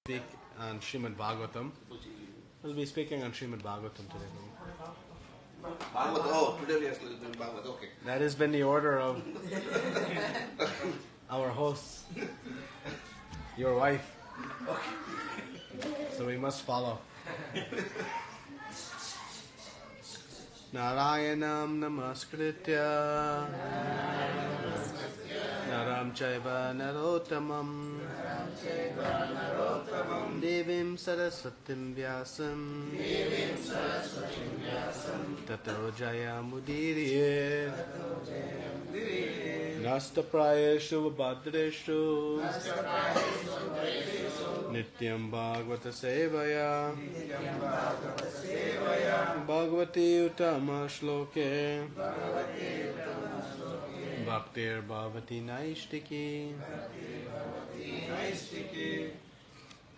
speak on Srimad Bhagavatam. We'll be speaking on Srimad Bhagavatam today. Bhagavatam. Oh, today we are doing Bhagavatam. Okay. That has been the order of our hosts, your wife. So we must follow. Narayanam namaskritya Naram chaiva narottamam Devim saraswatim vyasam Tato jaya mudiriye Nasta prayeshu vabhadreshu Nityam Bhagavata Sevaya Bhagavati Uttama Shloke Bhaktir Bhavati Naishtiki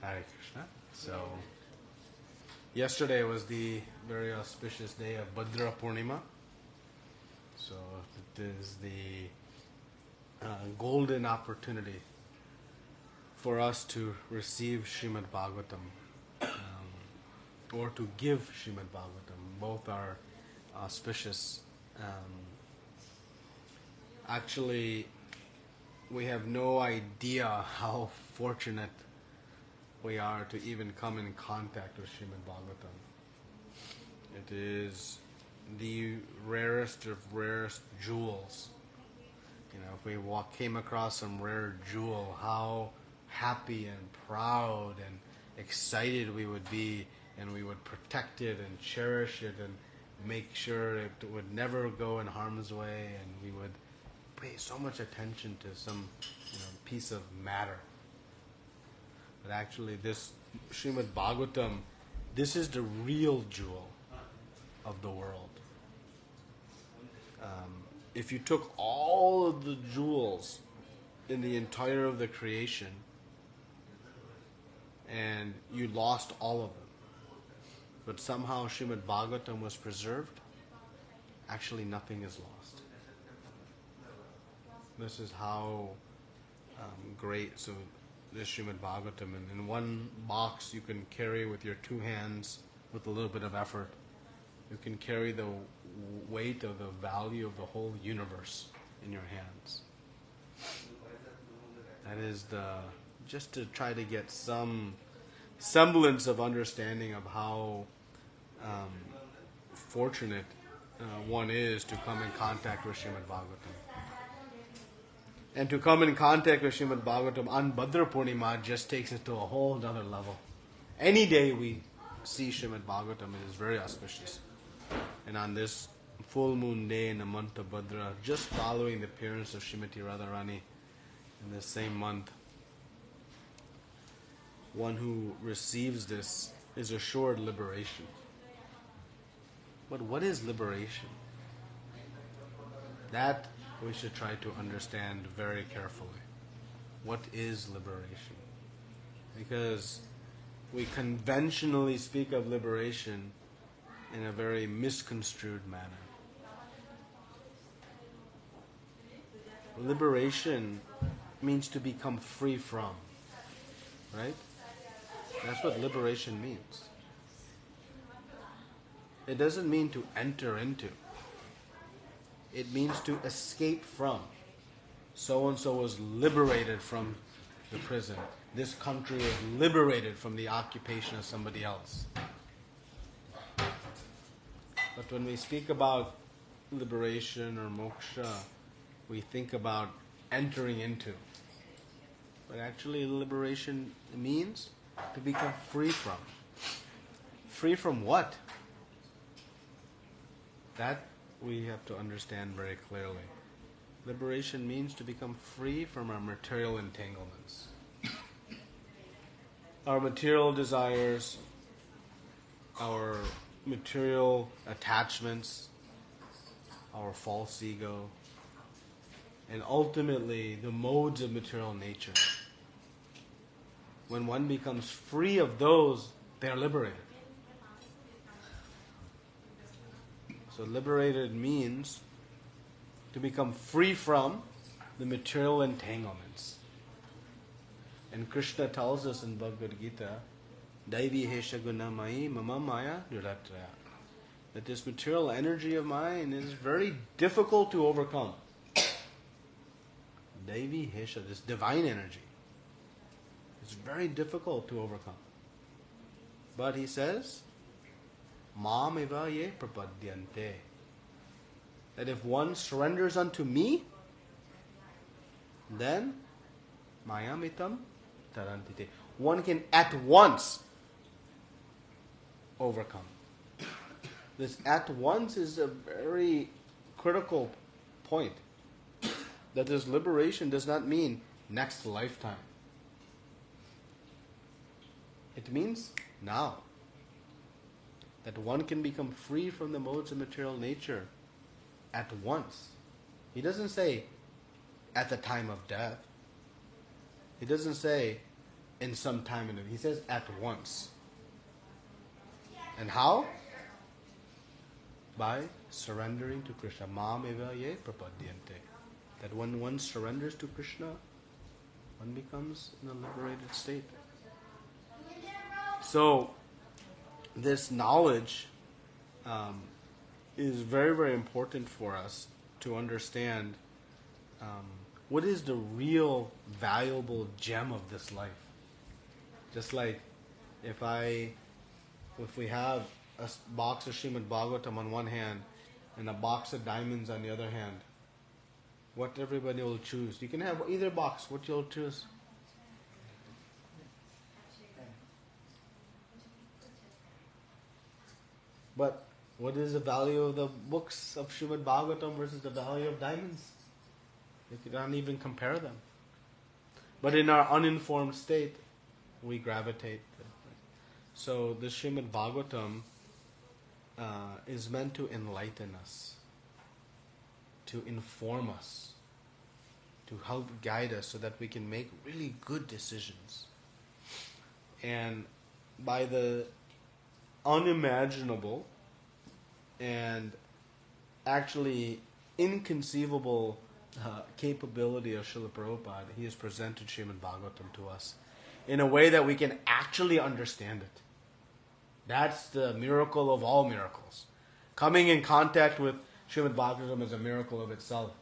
Hare Krishna. So, yesterday was the very auspicious day of Bhadra Purnima. So, it is the golden opportunity for us to receive Srimad Bhagavatam or to give Srimad Bhagavatam. Both are auspicious. Actually, we have no idea how fortunate we are to even come in contact with Srimad Bhagavatam. It is the rarest of rarest jewels. You know, if we came across some rare jewel, how happy and proud and excited we would be, and we would protect it and cherish it and make sure it would never go in harm's way, and we would pay so much attention to some piece of matter. But actually this Srimad Bhagavatam, this is the real jewel of the world. If you took all of the jewels in the entire of the creation and you lost all of them, but somehow Srimad Bhagavatam was preserved, actually nothing is lost. This is how great. So this Srimad Bhagavatam, and in one box you can carry with your two hands, with a little bit of effort, you can carry the weight of the value of the whole universe in your hands. That is just to try to get some semblance of understanding of how fortunate one is to come in contact with Srimad Bhagavatam. And to come in contact with Srimad Bhagavatam on Bhadra Purnima just takes it to a whole other level. Any day we see Srimad Bhagavatam, it is very auspicious. And on this full moon day in the month of Bhadra, just following the appearance of Srimati Radharani in this same month, one who receives this is assured liberation. But what is liberation? That we should try to understand very carefully. What is liberation? Because we conventionally speak of liberation in a very misconstrued manner. Liberation means to become free from, right? That's what liberation means. It doesn't mean to enter into. It means to escape from. So-and-so was liberated from the prison. This country is liberated from the occupation of somebody else. But when we speak about liberation or moksha, we think about entering into. But actually liberation means to become free from. Free from what? That we have to understand very clearly. Liberation means to become free from our material entanglements. Our material desires, our material attachments, our false ego, and ultimately the modes of material nature. When one becomes free of those, they are liberated. So liberated means to become free from the material entanglements. And Krishna tells us in Bhagavad Gita, Daivi hesha gunamai mama maya niratraya, that this material energy of mine is very difficult to overcome. Daivi hesha, this divine energy, is very difficult to overcome. But he says, Mam eva ye prapadyante, that if one surrenders unto me, then mayamitam tarantite, one can at once overcome. This at once is a very critical point. That this liberation does not mean next lifetime. It means now. That one can become free from the modes of material nature at once. He doesn't say at the time of death. He doesn't say in some time. He says at once. And how? By surrendering to Krishna. Mam eva ye prapadyante. That when one surrenders to Krishna, one becomes in a liberated state. So, this knowledge is very, very important for us to understand what is the real valuable gem of this life. Just like if we have a box of Srimad Bhagavatam on one hand and a box of diamonds on the other hand, what everybody will choose. You can have either box, what you'll choose. But what is the value of the books of Srimad Bhagavatam versus the value of diamonds? You can't even compare them. But in our uninformed state, we gravitate. So the Srimad Bhagavatam is meant to enlighten us, to inform us, to help guide us so that we can make really good decisions. And by the unimaginable and actually inconceivable capability of Srila Prabhupada, he has presented Srimad Bhagavatam to us in a way that we can actually understand it. That's the miracle of all miracles. Coming in contact with Srimad Bhagavatam is a miracle of itself.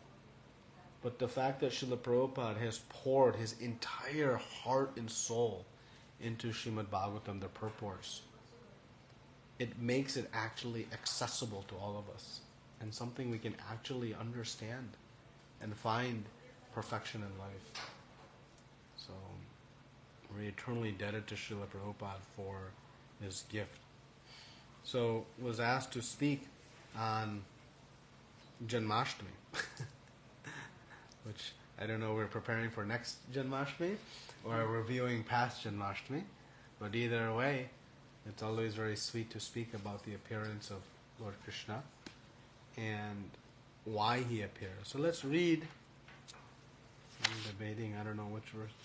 But the fact that Srila Prabhupada has poured his entire heart and soul into Srimad Bhagavatam, the purports, it makes it actually accessible to all of us and something we can actually understand and find perfection in life. So we're eternally indebted to Srila Prabhupada for his gift. So was asked to speak on Janmastami, which I don't know, we're preparing for next Janmashtami or reviewing past Janmashtami, but either way, it's always very sweet to speak about the appearance of Lord Krishna and why he appears. So let's read. I'm debating, I don't know which verse.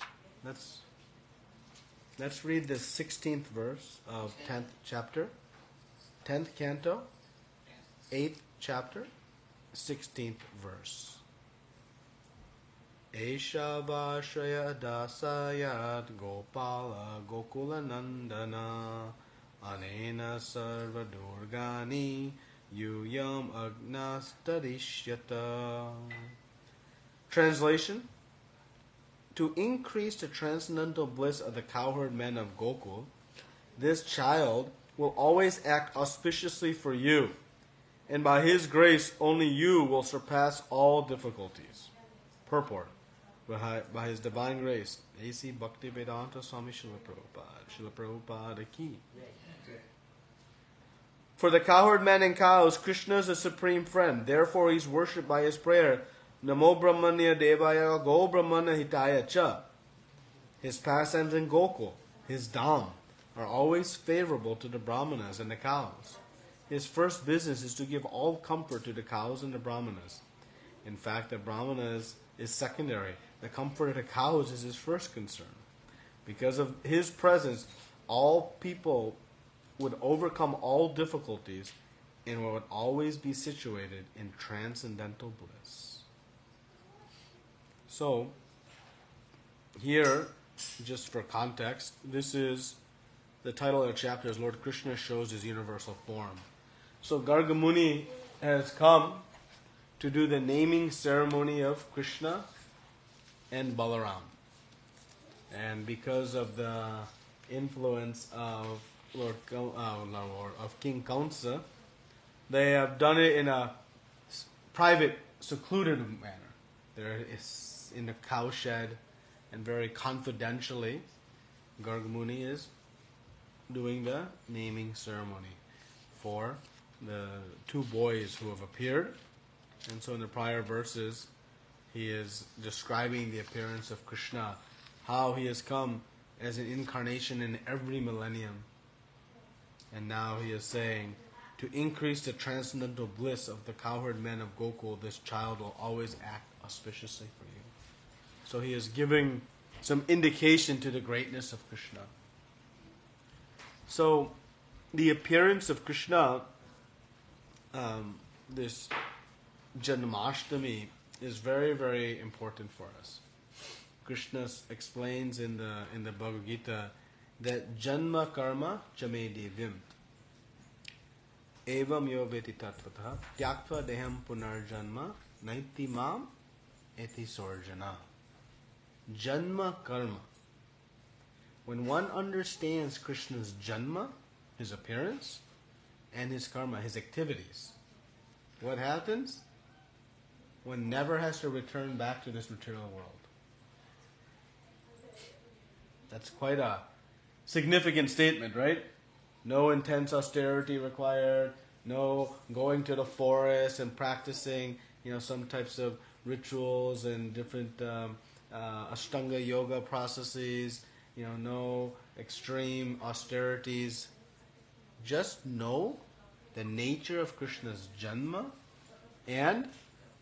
Let's read the 16th verse of 10th chapter, 10th canto, 8th chapter, 16th verse. Esha vashraya dasayat gopala gokula nandana anena sarva durgani yuyam agnastadishyata. Translation: to increase the transcendental bliss of the cowherd men of Gokul, this child will always act auspiciously for you, and by his grace only you will surpass all difficulties. Purport: by his divine grace, A.C. Bhaktivedanta Swami Srila Prabhupada. Srila Prabhupada ki. For the cowherd men and cows, Krishna is the supreme friend. Therefore he is worshipped by his prayer, Namo Brahmanya Devaya Go Brahmana Hitaya Cha. His pastimes in Gokul, his dham, are always favorable to the brahmanas and the cows. His first business is to give all comfort to the cows and the brahmanas. In fact, the brahmanas is secondary. The comfort of the cows is his first concern. Because of his presence, all people would overcome all difficulties and would always be situated in transcendental bliss. So, here just for context, this is the title of the chapter is Lord Krishna shows his universal form. So Garga Muni has come to do the naming ceremony of Krishna and Balaram. And because of the influence of King Kamsa, they have done it in a private, secluded manner. There is in the cowshed, and very confidentially, Garga Muni is doing the naming ceremony for the two boys who have appeared. And so in the prior verses, he is describing the appearance of Krishna, how he has come as an incarnation in every millennium. And now he is saying, to increase the transcendental bliss of the cowherd men of Gokul, this child will always act auspiciously for you. So he is giving some indication to the greatness of Krishna. So the appearance of Krishna, this Janmastami, is very, very important for us. Krishna explains in the Bhagavad Gita that Janma Karma Chame Devim Evam Yo Veti Tattvataha Tyaktva Deham Punarjanma Naiti Mam Eti Sorjana. Janma Karma. When one understands Krishna's Janma, his appearance, and his karma, his activities, what happens? One never has to return back to this material world. That's quite a significant statement, right? No intense austerity required, no going to the forest and practicing, some types of rituals and different Ashtanga yoga processes, no extreme austerities. Just know the nature of Krishna's Janma and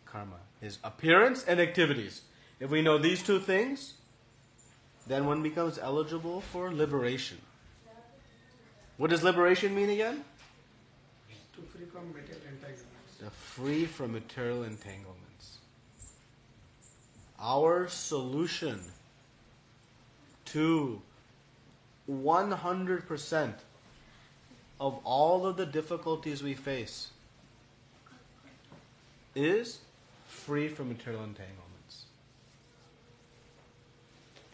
karma, his appearance and activities. If we know these two things, then one becomes eligible for liberation. What does liberation mean again? To free from material entanglements. To free from material entanglements. Our solution to 100% of all of the difficulties we face is free from material entanglements.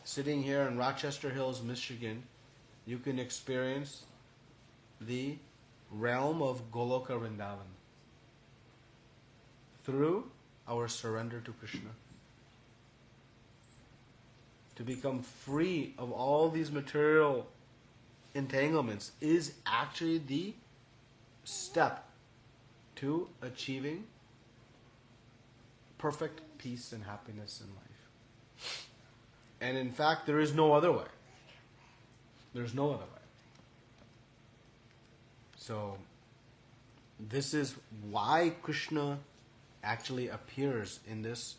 Sitting here in Rochester Hills, Michigan, you can experience the realm of Goloka Vrindavan through our surrender to Krishna. To become free of all these material entanglements is actually the step to achieving perfect peace and happiness in life. And in fact, there is no other way. There's no other way. So, this is why Krishna actually appears in this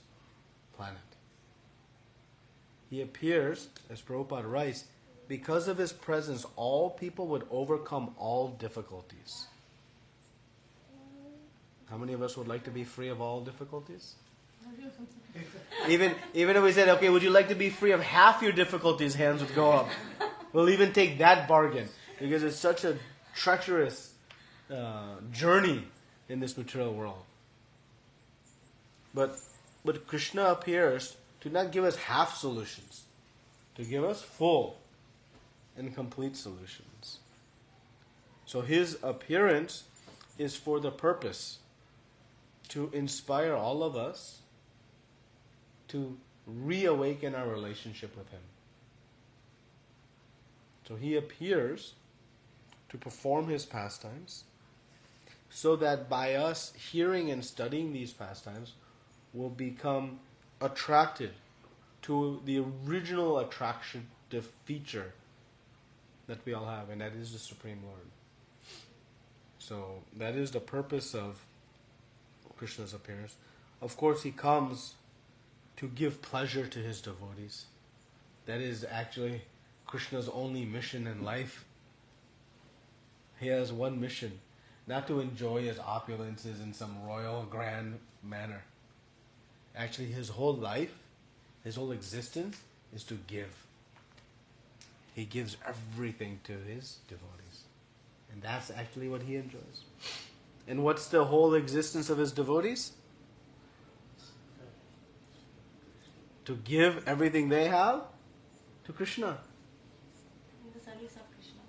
planet. He appears, as Prabhupada writes, because of his presence, all people would overcome all difficulties. How many of us would like to be free of all difficulties? Even if we said, okay, would you like to be free of half your difficulties, hands would go up. We'll even take that bargain, because it's such a treacherous journey in this material world. But Krishna appears to not give us half solutions, to give us full and complete solutions. So his appearance is for the purpose to inspire all of us to reawaken our relationship with him. So he appears to perform his pastimes so that by us hearing and studying these pastimes will become attracted to the original attractive feature that we all have, and that is the Supreme Lord. So that is the purpose of Krishna's appearance. Of course, he comes to give pleasure to his devotees. That is actually Krishna's only mission in life. He has one mission, not to enjoy his opulences in some royal grand manner. Actually, his whole life, his whole existence is to give. He gives everything to his devotees. And that's actually what he enjoys. And what's the whole existence of his devotees? To give everything they have to Krishna. In the service of Krishna.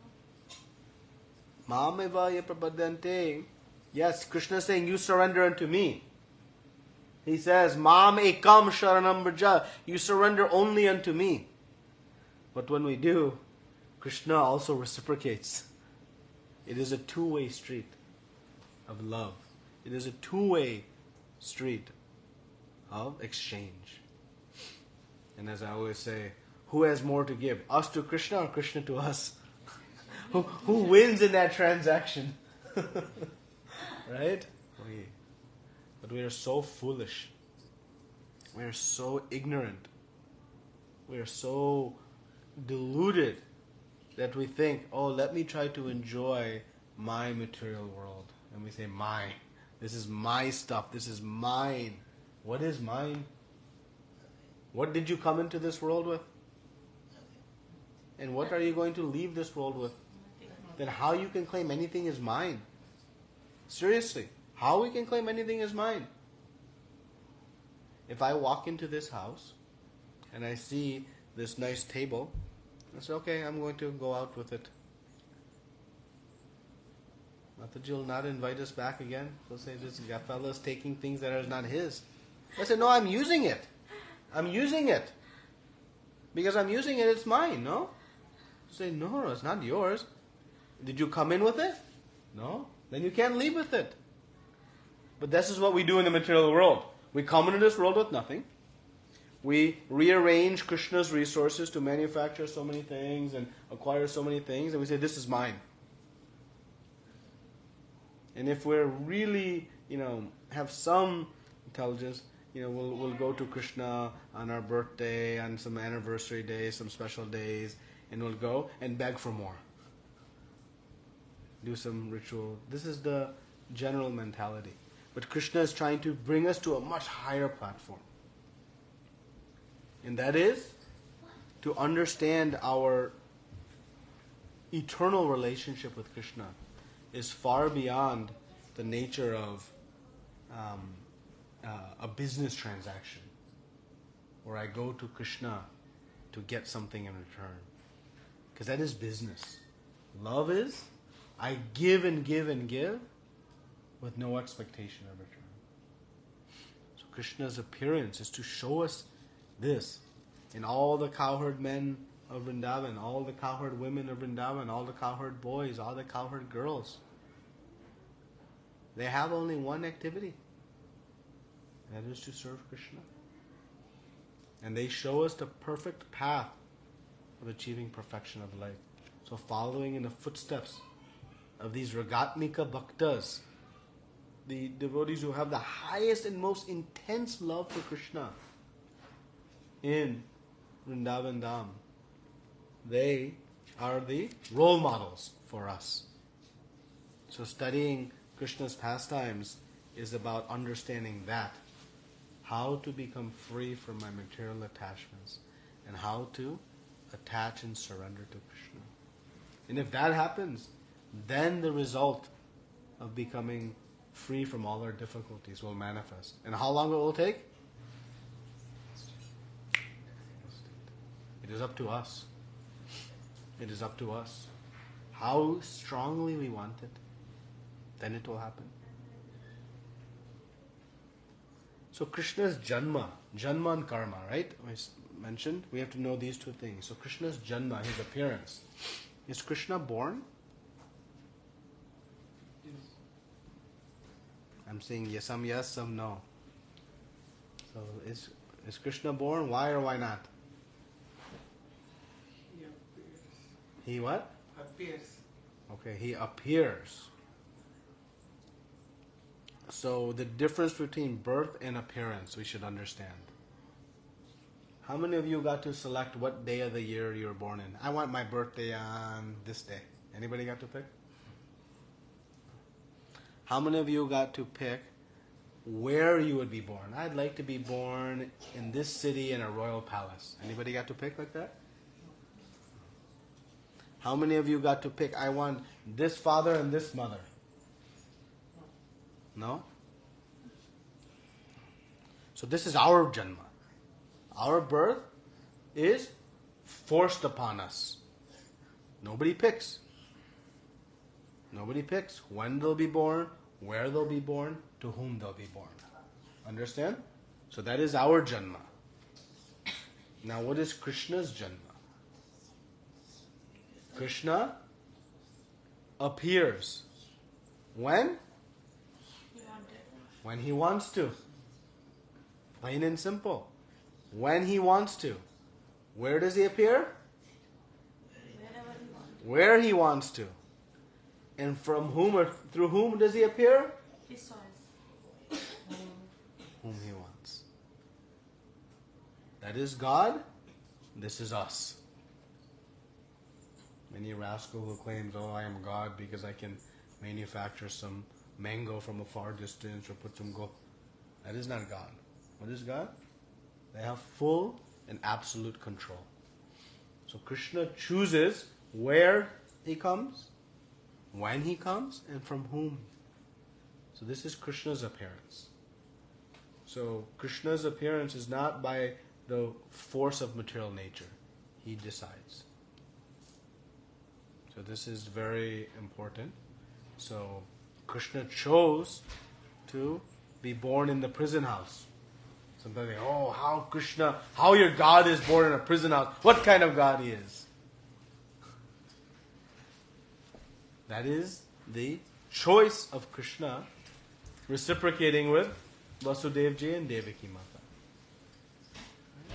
Mameva yaprapadyante. Yes, Krishna is saying, you surrender unto me. He says, Mam ekam sharanam braja. You surrender only unto me. But when we do, Krishna also reciprocates. It is a two-way street of love. It is a two-way street of exchange. And as I always say, who has more to give? Us to Krishna or Krishna to us? Who wins in that transaction? Right? But we are so foolish. We are so ignorant. We are so deluded that we think, oh, let me try to enjoy my material world. And we say, mine. This is my stuff. This is mine. What is mine? What did you come into this world with? And what are you going to leave this world with? Then how you can claim anything is mine? Seriously, how we can claim anything is mine? If I walk into this house and I see this nice table, I say, okay, I'm going to go out with it. Mataji will not invite us back again. She'll say, this fellow is taking things that are not his. I said, no, I'm using it. I'm using it. Because I'm using it, it's mine, no? She'll say, no, it's not yours. Did you come in with it? No. Then you can't leave with it. But this is what we do in the material world. We come into this world with nothing. We rearrange Krishna's resources to manufacture so many things and acquire so many things, and we say, this is mine. And if we're really, have some intelligence, we'll go to Krishna on our birthday, on some anniversary days, some special days, and we'll go and beg for more. Do some ritual. This is the general mentality. But Krishna is trying to bring us to a much higher platform. And that is to understand our eternal relationship with Krishna is far beyond the nature of a business transaction where I go to Krishna to get something in return. Because that is business. Love is I give and give and give with no expectation of return. So Krishna's appearance is to show us this. In all the cowherd men of Vrindavan, all the cowherd women of Vrindavan, all the cowherd boys, all the cowherd girls, they have only one activity. And that is to serve Krishna. And they show us the perfect path of achieving perfection of life. So following in the footsteps of these Ragatmika Bhaktas, the devotees who have the highest and most intense love for Krishna in Vrindavan Dham, they are the role models for us. So studying Krishna's pastimes is about understanding that. How to become free from my material attachments and how to attach and surrender to Krishna. And if that happens, then the result of becoming free from all our difficulties will manifest. And how long it will take? It is up to us. It is up to us. How strongly we want it, then it will happen. So Krishna's Janma and Karma, right? I mentioned, we have to know these two things. So Krishna's Janma, his appearance. Is Krishna born? I'm saying yes, some no. So is Krishna born? Why or why not? He appears. He what? Appears. Okay, he appears. So the difference between birth and appearance we should understand. How many of you got to select what day of the year you were born in? I want my birthday on this day. Anybody got to pick? How many of you got to pick where you would be born? I'd like to be born in this city in a royal palace. Anybody got to pick like that? How many of you got to pick, I want this father and this mother? No? So this is our Janma. Our birth is forced upon us. Nobody picks. Nobody picks when they'll be born, where they'll be born, to whom they'll be born. Understand? So that is our Janma. Now what is Krishna's Janma? Krishna appears. When? When he wants to. Plain and simple. When he wants to. Where does he appear? Where he wants to. And from whom or through whom does he appear? His choice. Whom he wants. That is God. This is us. Any rascal who claims, oh, I am God because I can manufacture some mango from a far distance or put some gold. That is not God. What is God? They have full and absolute control. So Krishna chooses where he comes, when he comes, and from whom. So this is Krishna's appearance. So Krishna's appearance is not by the force of material nature. He decides. So this is very important. So Krishna chose to be born in the prison house. Sometimes they, oh, how your God is born in a prison house. What kind of God he is? That is the choice of Krishna reciprocating with Vasudevji and Devaki Mata.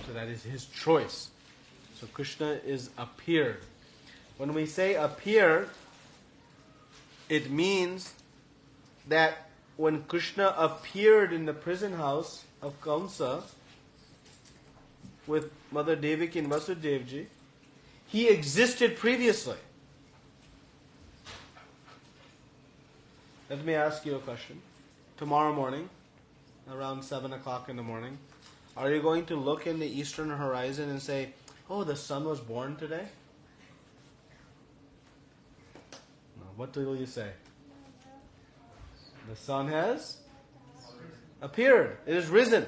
So that is his choice. So Krishna is appeared. When we say appear, it means that when Krishna appeared in the prison house of Kamsa with Mother Devaki and Vasudevji, he existed previously. Let me ask you a question. Tomorrow morning, around 7 o'clock in the morning, are you going to look in the eastern horizon and say, oh, the sun was born today? No. What will you say? The sun has appeared. It has risen.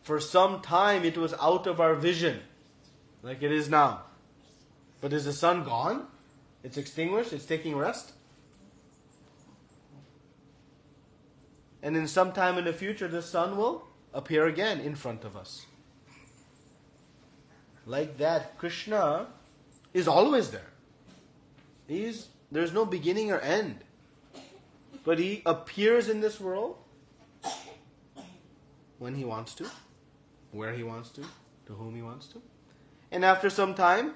For some time it was out of our vision, like it is now. But is the sun gone? It's extinguished? It's taking rest? And in some time in the future, the sun will appear again in front of us. Like that, Krishna is always there. There's no beginning or end. But he appears in this world when he wants to, where he wants to whom he wants to. And after some time,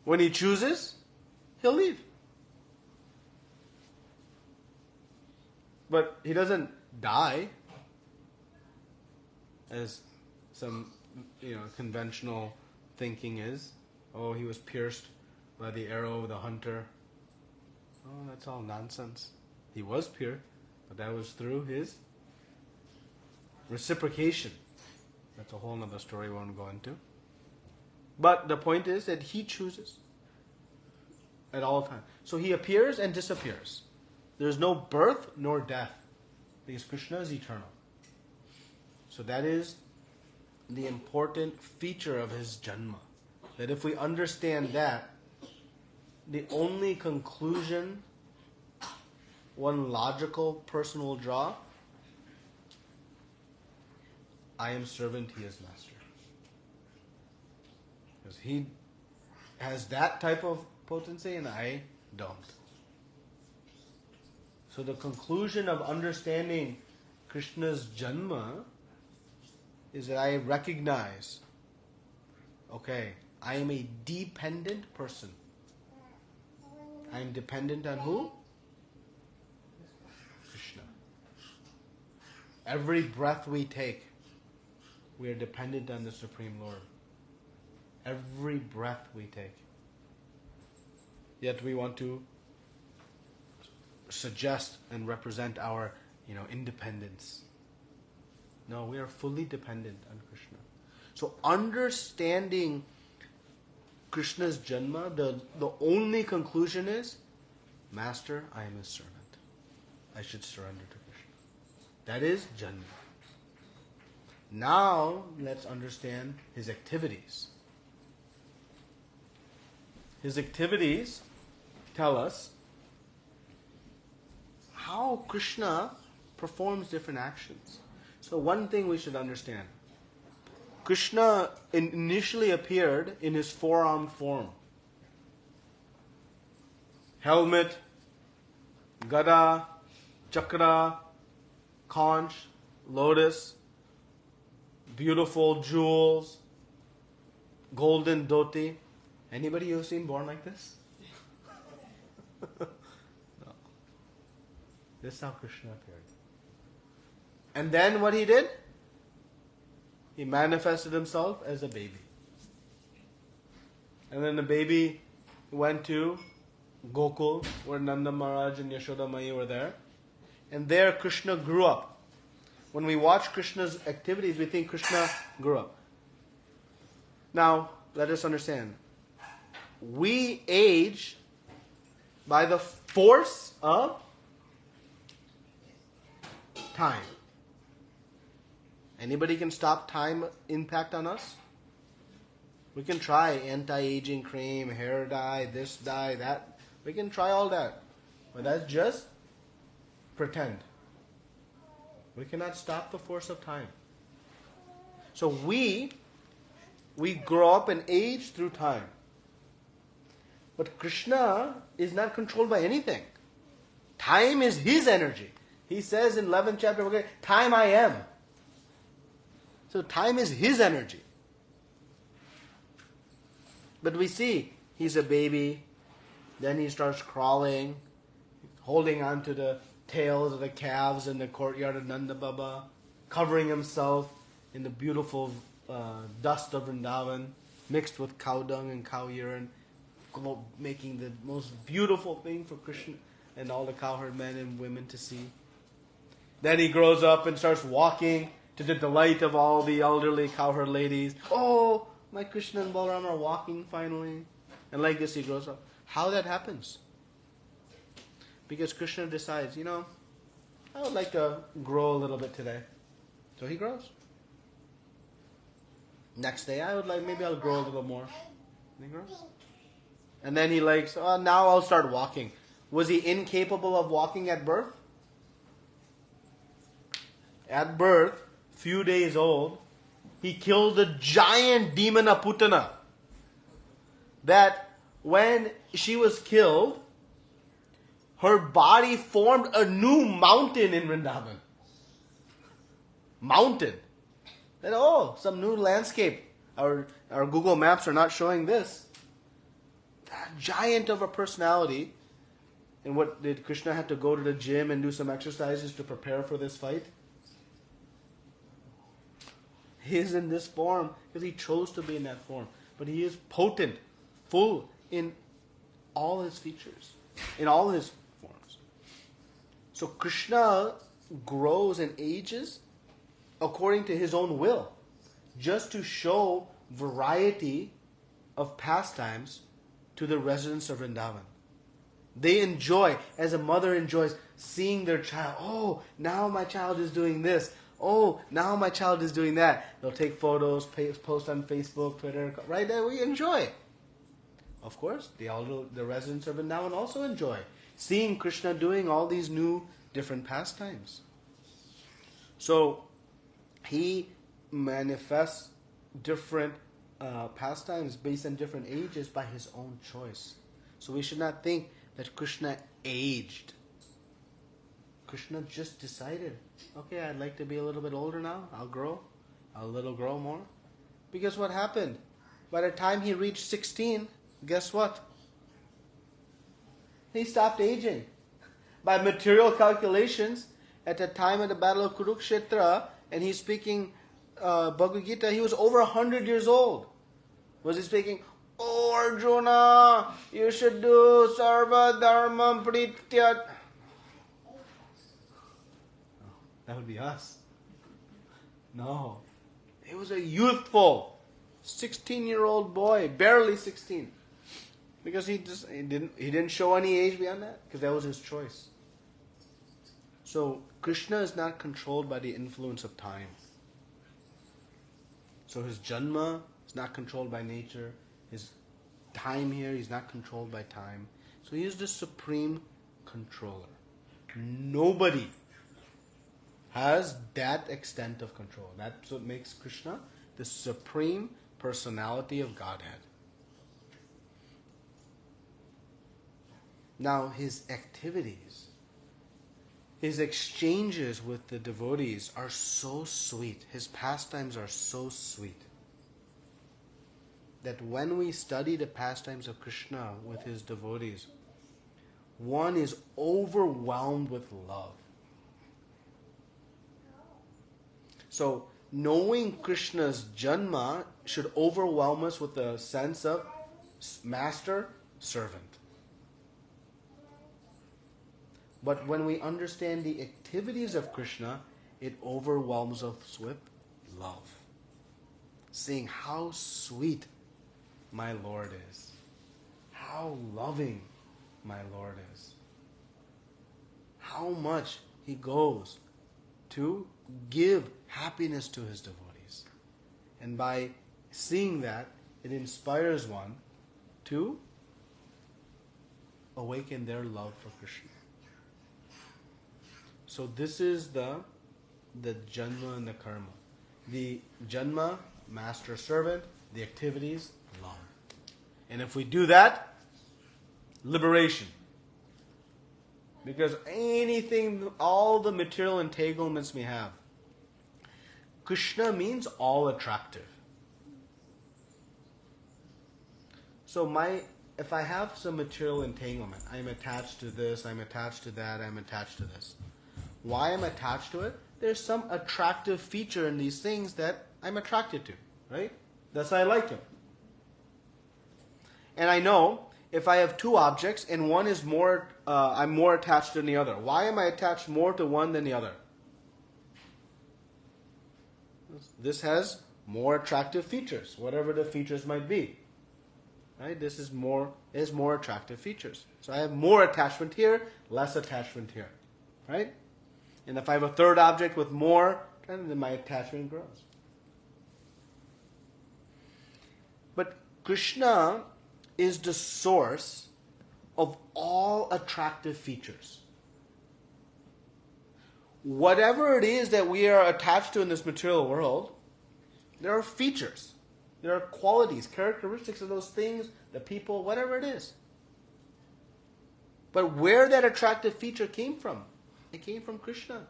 when he chooses, he'll leave. But he doesn't die, as some conventional thinking is. Oh, he was pierced by the arrow of the hunter. Oh, that's all nonsense. He was pierced, but that was through his reciprocation. That's a whole other story we won't go into. But the point is that he chooses at all times. So he appears and disappears. There's no birth nor death, because Krishna is eternal. So that is the important feature of his Janma. That if we understand that, the only conclusion one logical person will draw, I am servant, he is master. Because he has that type of potency and I don't. So the conclusion of understanding Krishna's Janma is that I recognize, okay, I am a dependent person. I am dependent on who? Krishna. Every breath we take, we are dependent on the Supreme Lord. Every breath we take. Yet we want to suggest and represent our, independence. No, we are fully dependent on Krishna. So understanding Krishna's Janma, the only conclusion is, Master, I am his servant. I should surrender to Krishna. That is Janma. Now, let's understand his activities. His activities tell us how Krishna performs different actions. So one thing we should understand. Krishna initially appeared in his four-armed form. Helmet, gada, chakra, conch, lotus, beautiful jewels, golden dhoti. Anybody you've seen born like this? No. This is how Krishna appeared. And then what he did? He manifested himself as a baby. And then the baby went to Gokul, where Nanda Maharaj and Yashoda Mai were there. And there Krishna grew up. When we watch Krishna's activities, we think Krishna grew up. Now, let us understand. We age by the force of time. Anybody can stop time impact on us? We can try anti-aging cream, hair dye, this dye, that. We can try all that. But that's just pretend. We cannot stop the force of time. So we grow up and age through time. But Krishna is not controlled by anything. Time is his energy. He says in 11th chapter, okay, time I am. So time is his energy. But we see he's a baby, then he starts crawling, holding on to the tails of the calves in the courtyard of Nanda Baba, covering himself in the beautiful dust of Vrindavan, mixed with cow dung and cow urine, making the most beautiful thing for Krishna and all the cowherd men and women to see. Then he grows up and starts walking to the delight of all the elderly cowherd ladies. Oh, my Krishna and Balaram are walking finally. And like this he grows up. How that happens? Because Krishna decides, I would like to grow a little bit today. So he grows. Next day, maybe I'll grow a little more. And he grows. And then he now I'll start walking. Was he incapable of walking at birth? At birth, few days old, he killed a giant demon Aputana. That when she was killed, her body formed a new mountain in Vrindavan. Mountain. Then, some new landscape. Our Google Maps are not showing this. That giant of a personality. And what did Krishna have to go to the gym and do some exercises to prepare for this fight? He is in this form because he chose to be in that form. But he is potent, full in all his features, in all his forms. So Krishna grows and ages according to his own will, just to show variety of pastimes to the residents of Vrindavan. They enjoy, as a mother enjoys, seeing their child. Oh, now my child is doing this. Oh, now my child is doing that. They'll take photos, post on Facebook, Twitter. Right there, we enjoy. Of course, the residents of Vrindavan also enjoy seeing Krishna doing all these new, different pastimes. So, he manifests different pastimes based on different ages by his own choice. So we should not think that Krishna aged. Krishna just decided, okay, I'd like to be a little bit older now. I'll grow more. Because what happened? By the time he reached 16, guess what? He stopped aging. By material calculations, at the time of the Battle of Kurukshetra, and he's speaking Bhagavad Gita, he was over 100 years old. Was he speaking, oh Arjuna, you should do sarva dharmam pritya. That would be us. No. He was a youthful 16-year-old boy, barely 16. Because he didn't show any age beyond that, because that was his choice. So Krishna is not controlled by the influence of time. So his Janma is not controlled by nature. His time here, he's not controlled by time. So he is the supreme controller. Nobody has that extent of control. That's what makes Krishna the supreme personality of Godhead. Now his activities, his exchanges with the devotees are so sweet. His pastimes are so sweet that when we study the pastimes of Krishna with his devotees, one is overwhelmed with love. So, knowing Krishna's Janma should overwhelm us with a sense of master-servant. But when we understand the activities of Krishna, it overwhelms us with love. Seeing how sweet my Lord is. How loving my Lord is. How much he goes to give happiness to his devotees. And by seeing that, it inspires one to awaken their love for Krishna. So this is the Janma and the Karma. The Janma, master servant, the activities, love. And if we do that, liberation. Because anything, all the material entanglements we have, Krishna means all attractive. So if I have some material entanglement, I'm attached to this, I'm attached to that, I'm attached to this. Why I'm attached to it? There's some attractive feature in these things that I'm attracted to, right? That's why I like them. And I know if I have two objects and one is more, I'm more attached than the other. Why am I attached more to one than the other? This has more attractive features, whatever the features might be. Right? This is more attractive features. So I have more attachment here, less attachment here. Right? And if I have a third object with more, then my attachment grows. But Krishna is the source of all attractive features. Whatever it is that we are attached to in this material world, there are features. There are qualities, characteristics of those things, the people, whatever it is. But where that attractive feature came from? It came from Krishna.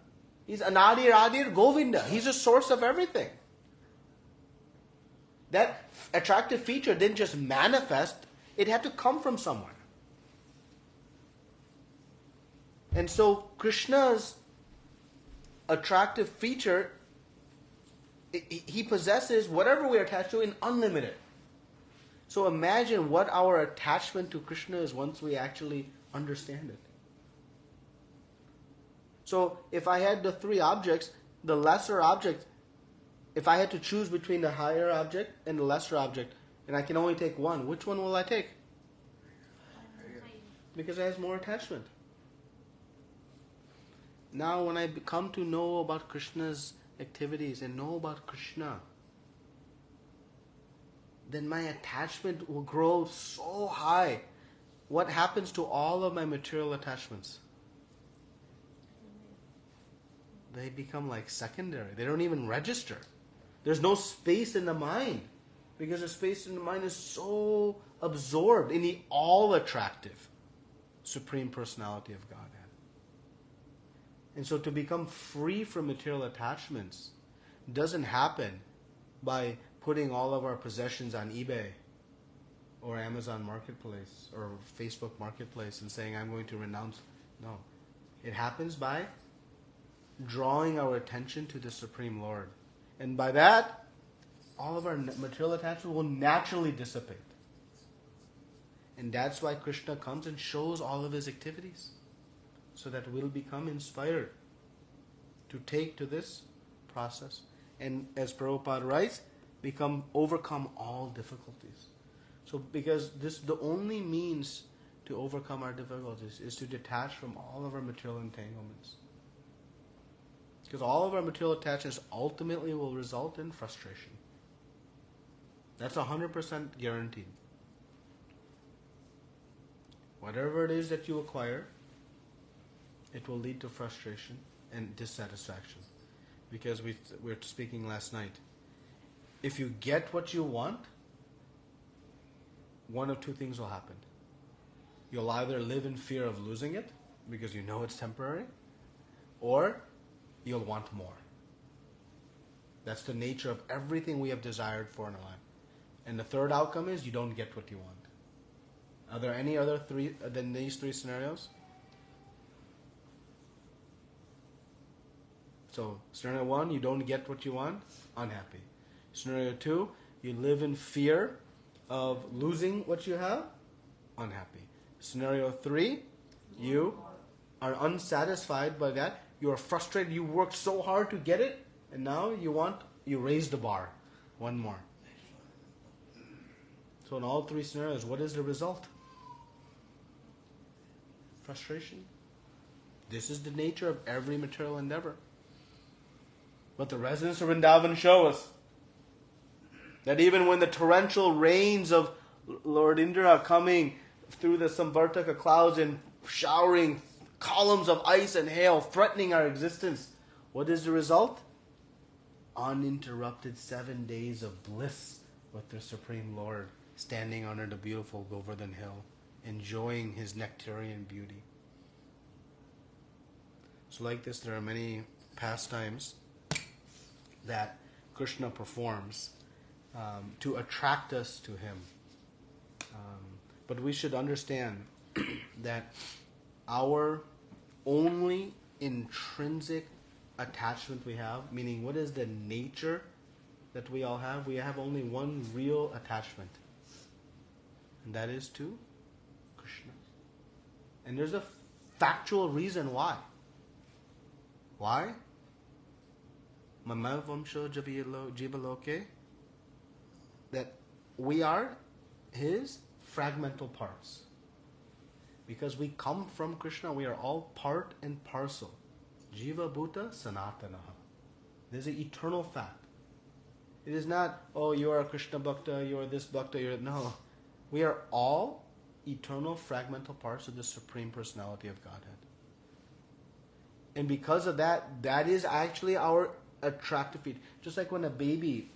He's Anadir Adir Govinda. He's the source of everything. That attractive feature didn't just manifest, it had to come from somewhere. And so Krishna's attractive feature, he possesses whatever we are attached to in unlimited. So imagine what our attachment to Krishna is once we actually understand it. So if I had the three objects, the lesser object, if I had to choose between the higher object and the lesser object, and I can only take one, which one will I take? Because it has more attachment. Now when I come to know about Krishna's activities and know about Krishna, then my attachment will grow so high. What happens to all of my material attachments? They become like secondary. They don't even register. There's no space in the mind because the space in the mind is so absorbed in the all-attractive Supreme Personality of Godhead. And so to become free from material attachments doesn't happen by putting all of our possessions on eBay or Amazon Marketplace or Facebook Marketplace and saying, I'm going to renounce. No. It happens by drawing our attention to the Supreme Lord. And by that, all of our material attachment will naturally dissipate. And that's why Krishna comes and shows all of his activities, so that we'll become inspired to take to this process. And as Prabhupada writes, overcome all difficulties. So because the only means to overcome our difficulties is to detach from all of our material entanglements. Because all of our material attachments ultimately will result in frustration. That's 100% guaranteed. Whatever it is that you acquire, it will lead to frustration and dissatisfaction. Because we were speaking last night. If you get what you want, one of two things will happen. You'll either live in fear of losing it, because you know it's temporary, or you'll want more. That's the nature of everything we have desired for in our life. And the third outcome is you don't get what you want. Are there any other three than these three scenarios? So, scenario 1, you don't get what you want, unhappy. Scenario 2, you live in fear of losing what you have, unhappy. Scenario 3, you are unsatisfied by that. You are frustrated. You worked so hard to get it, and now you raise the bar. One more. So in all three scenarios, what is the result? Frustration. This is the nature of every material endeavor. But the residents of Vrindavan show us that even when the torrential rains of Lord Indra are coming through the Samvartaka clouds and showering columns of ice and hail, threatening our existence, what is the result? Uninterrupted 7 days of bliss with the Supreme Lord, standing under the beautiful Govardhan hill, enjoying his nectarian beauty. So like this, there are many pastimes that Krishna performs to attract us to him. But we should understand that our only intrinsic attachment we have, meaning what is the nature that we all have? We have only one real attachment, and that is to Krishna. And there's a factual reason why. Why? Mama vamsho jivaloke, that we are his fragmental parts. Because we come from Krishna, we are all part and parcel. Jiva Bhuta Sanatanaha. There's an eternal fact. It is not, oh, you are a Krishna Bhakta, you are this Bhakta, you're... No. We are all eternal fragmental parts of the Supreme Personality of Godhead. And because of that, that is actually our attractive feat. Just like when a baby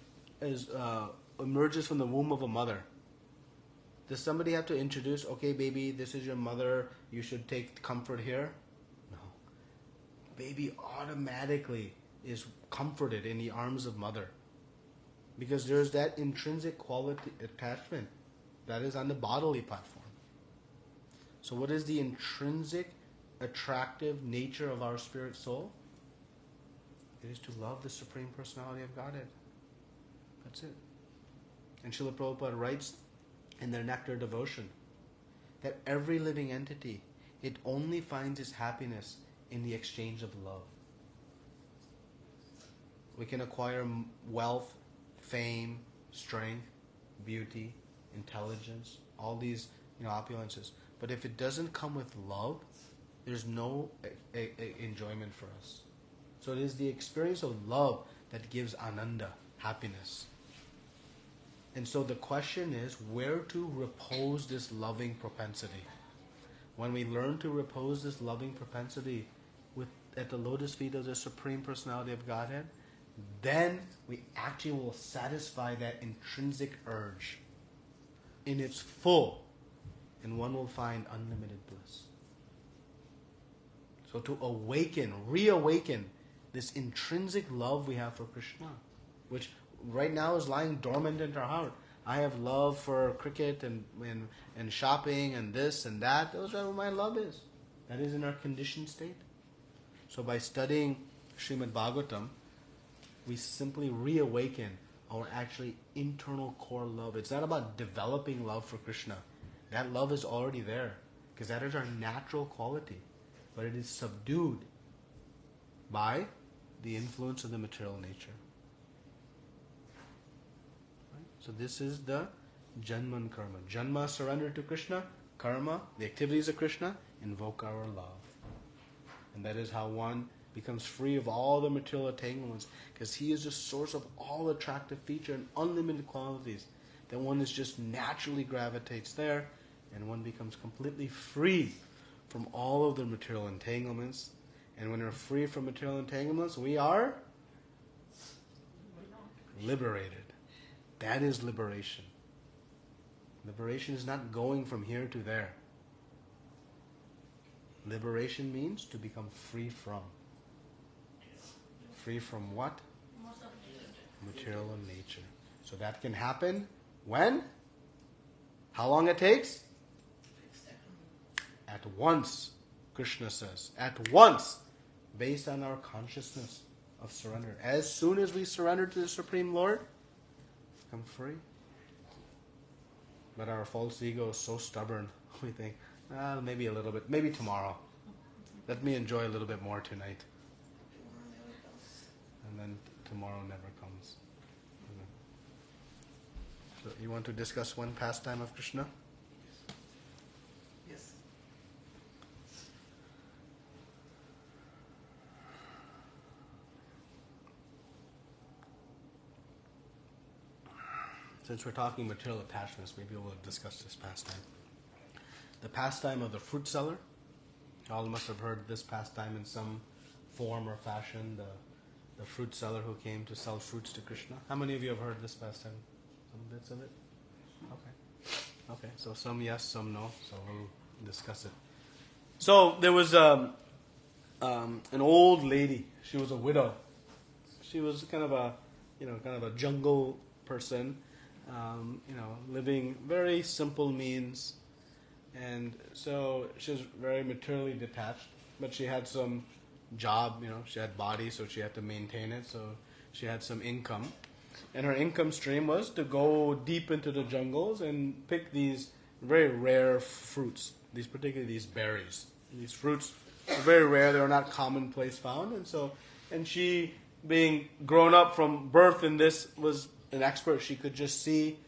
emerges from the womb of a mother. Does somebody have to introduce, okay, baby, this is your mother, you should take comfort here? No. Baby automatically is comforted in the arms of mother. Because there's that intrinsic quality attachment that is on the bodily platform. So what is the intrinsic attractive nature of our spirit soul? It is to love the Supreme Personality of Godhead. That's it. And Srila Prabhupada writes in their Nectar Devotion that every living entity, it only finds its happiness in the exchange of love. We can acquire wealth, fame, strength, beauty, intelligence, all these opulences. But if it doesn't come with love, there's no enjoyment for us. So it is the experience of love that gives ananda, happiness. And so the question is, where to repose this loving propensity? When we learn to repose this loving propensity at the lotus feet of the Supreme Personality of Godhead, then we actually will satisfy that intrinsic urge in its full, and one will find unlimited bliss. So to reawaken this intrinsic love we have for Krishna, which right now is lying dormant in our heart. I have love for cricket and shopping and this and that. Those are what my love is. That is in our conditioned state. So by studying Srimad Bhagavatam, we simply reawaken our actually internal core love. It's not about developing love for Krishna. That love is already there, because that is our natural quality. But it is subdued by the influence of the material nature. So this is the Janman karma. Janma, surrender to Krishna. Karma, the activities of Krishna, invoke our love. And that is how one becomes free of all the material entanglements, because he is the source of all attractive feature and unlimited qualities. That one is just naturally gravitates there, and one becomes completely free from all of the material entanglements. And when we're free from material entanglements, we are liberated. That is liberation. Liberation is not going from here to there. Liberation means to become free from. Free from what? Material in nature. So that can happen when? How long it takes? At once, Krishna says. At once, based on our consciousness of surrender. As soon as we surrender to the Supreme Lord, become free. But our false ego is so stubborn. We think, maybe a little bit, maybe tomorrow. Let me enjoy a little bit more tonight. And then tomorrow never comes. So you want to discuss one pastime of Krishna? Yes. Since we're talking material attachments, maybe we'll discuss this pastime. The pastime of the fruit seller. All must have heard this pastime in some form or fashion. The fruit seller who came to sell fruits to Krishna. How many of you have heard this pastime? Some bits of it? Okay. So some yes, some no. So we'll discuss it. So there was an old lady. She was a widow. She was kind of a jungle person. Living very simple means, and so she was very materially detached. But she had some job, she had body, so she had to maintain it. So she had some income, and her income stream was to go deep into the jungles and pick these very rare fruits. Particularly these berries. These fruits are very rare; they are not commonplace found, and she, being grown up from birth in this, was an expert. She could just see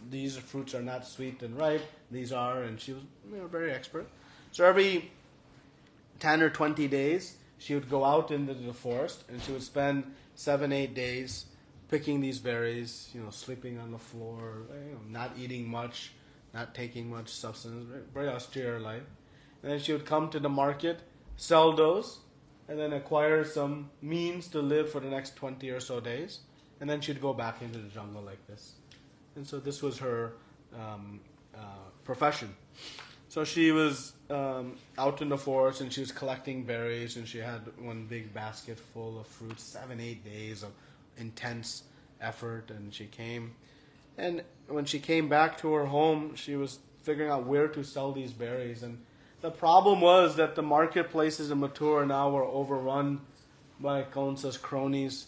these fruits are not sweet and ripe. These are, and she was very expert. So every 10 or 20 days, she would go out into the forest and she would spend 7-8 days picking these berries. Sleeping on the floor, not eating much, not taking much substance. Very austere life. And then she would come to the market, sell those, and then acquire some means to live for the next 20 or so days. And then she'd go back into the jungle like this. And so this was her profession. So she was out in the forest and she was collecting berries, and she had one big basket full of fruits, 7-8 days of intense effort. And she came. And when she came back to her home, she was figuring out where to sell these berries. And the problem was that the marketplaces in Mathura now were overrun by Kansa's cronies.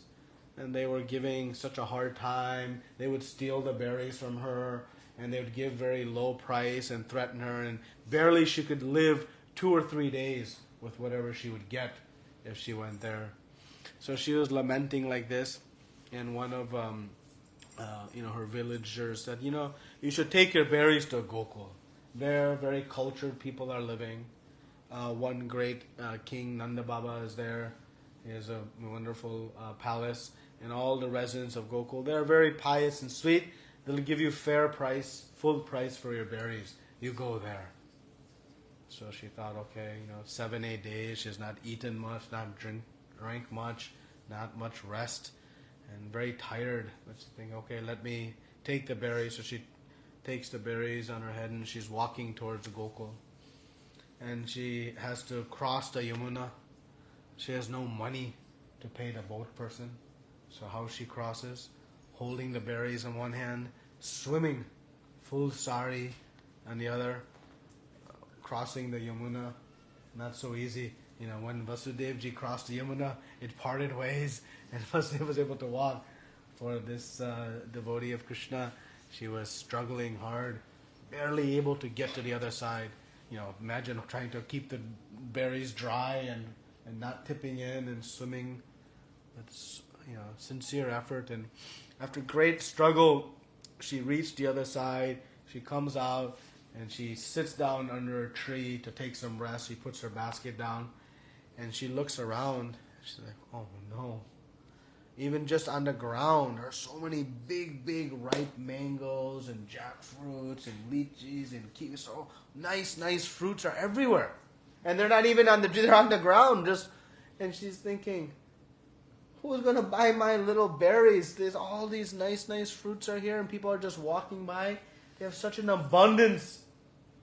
And they were giving such a hard time. They would steal the berries from her, and they would give very low price and threaten her, and barely she could live 2 or 3 days with whatever she would get if she went there. So she was lamenting like this, and one of her villagers said, you should take your berries to Gokul. There, very cultured people are living. One great king, Nanda Baba, is there. He has a wonderful palace. And all the residents of Gokul, they're very pious and sweet. They'll give you fair price, full price for your berries. You go there. So she thought, okay, 7-8 days, she's not eaten much, not drank much, not much rest, and very tired. But she think, okay, let me take the berries. So she takes the berries on her head and she's walking towards Gokul. And she has to cross the Yamuna. She has no money to pay the boat person. So how she crosses? Holding the berries in one hand, swimming, full sari on the other, crossing the Yamuna. Not so easy. When Vasudevji crossed the Yamuna, it parted ways, and Vasudeva was able to walk. For this devotee of Krishna, she was struggling hard, barely able to get to the other side. Imagine trying to keep the berries dry and not tipping in and swimming. It's sincere effort, and after great struggle, she reached the other side. She comes out and she sits down under a tree to take some rest. She puts her basket down and she looks around. She's like, oh no. Even just on the ground, there are so many big, big ripe mangoes and jackfruits and lychees and kiwis. So nice fruits are everywhere. And they're not even they're on the ground. And she's thinking, who's going to buy my little berries? There's all these nice fruits are here and people are just walking by. They have such an abundance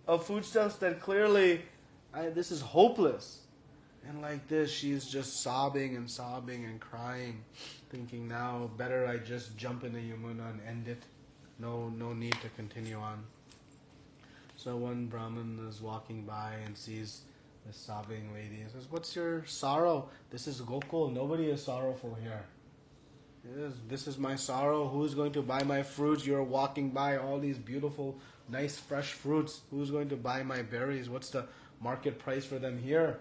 of foodstuffs that clearly this is hopeless. And like this, she's just sobbing and crying, thinking now better I just jump in the Yamuna and end it. No need to continue on. So one Brahmin is walking by and sees this sobbing lady and says, what's your sorrow? This is Gokul. Nobody is sorrowful here. This is my sorrow. Who's going to buy my fruits? You're walking by all these beautiful, nice, fresh fruits. Who's going to buy my berries? What's the market price for them here?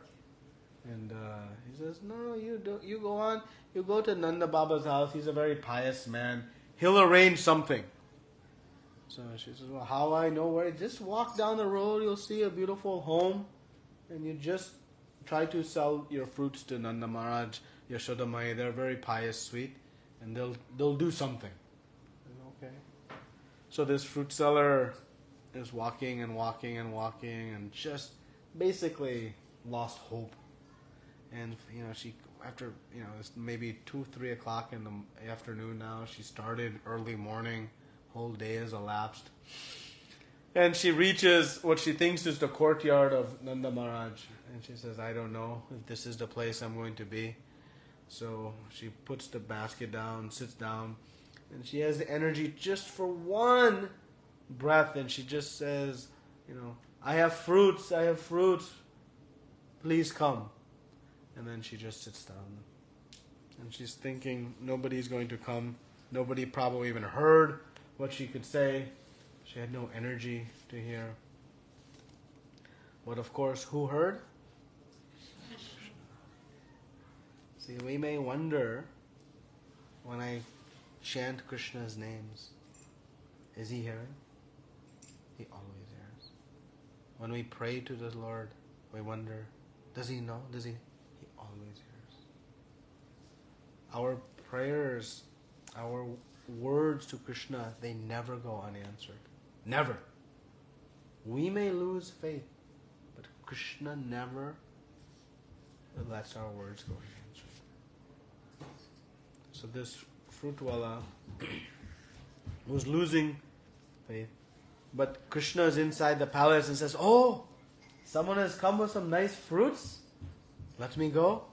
And he says, no, you go on. You go to Nanda Baba's house. He's a very pious man. He'll arrange something. So she says, well, how I know where? Just walk down the road. You'll see a beautiful home. And you just try to sell your fruits to Nanda Maharaj, Yashoda Mai. They're very pious, sweet. And they'll do something. Okay. So this fruit seller is walking and just basically lost hope. And she, after it's maybe 2-3 o'clock in the afternoon now. She started early morning. Whole day has elapsed, and she reaches what she thinks is the courtyard of Nanda Maharaj. And she says, "I don't know if this is the place I'm going to be." So she puts the basket down, sits down, and she has the energy just for one breath, and she just says, "I have fruits. Please come." And then she just sits down. And she's thinking nobody's going to come. Nobody probably even heard what she could say. She had no energy to hear. But of course, who heard? See, we may wonder when I chant Krishna's names, is he hearing? He always hears. When we pray to the Lord, we wonder, does he know? He always hears. Our prayers, our words to Krishna, they never go unanswered. Never. We may lose faith, but Krishna never lets our words go unanswered. So this fruitwala was losing faith, but Krishna is inside the palace and says, "Oh, someone has come with some nice fruits. Let me go."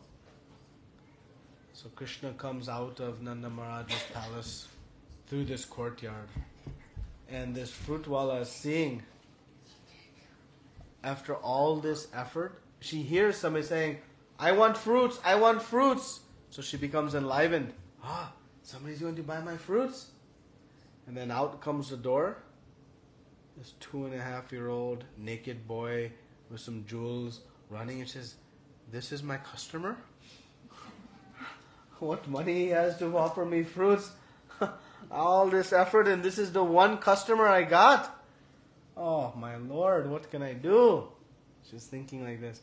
So Krishna comes out of Nanda Maharaj's palace through this courtyard. And this fruitwala is seeing, after all this effort, she hears somebody saying, I want fruits. So she becomes enlivened. Somebody's going to buy my fruits. And then out comes the door. This 2.5-year-old naked boy with some jewels running and says, this is my customer? What money he has to offer me fruits? All this effort and this is the one customer I got? Oh my Lord, what can I do? She's thinking like this.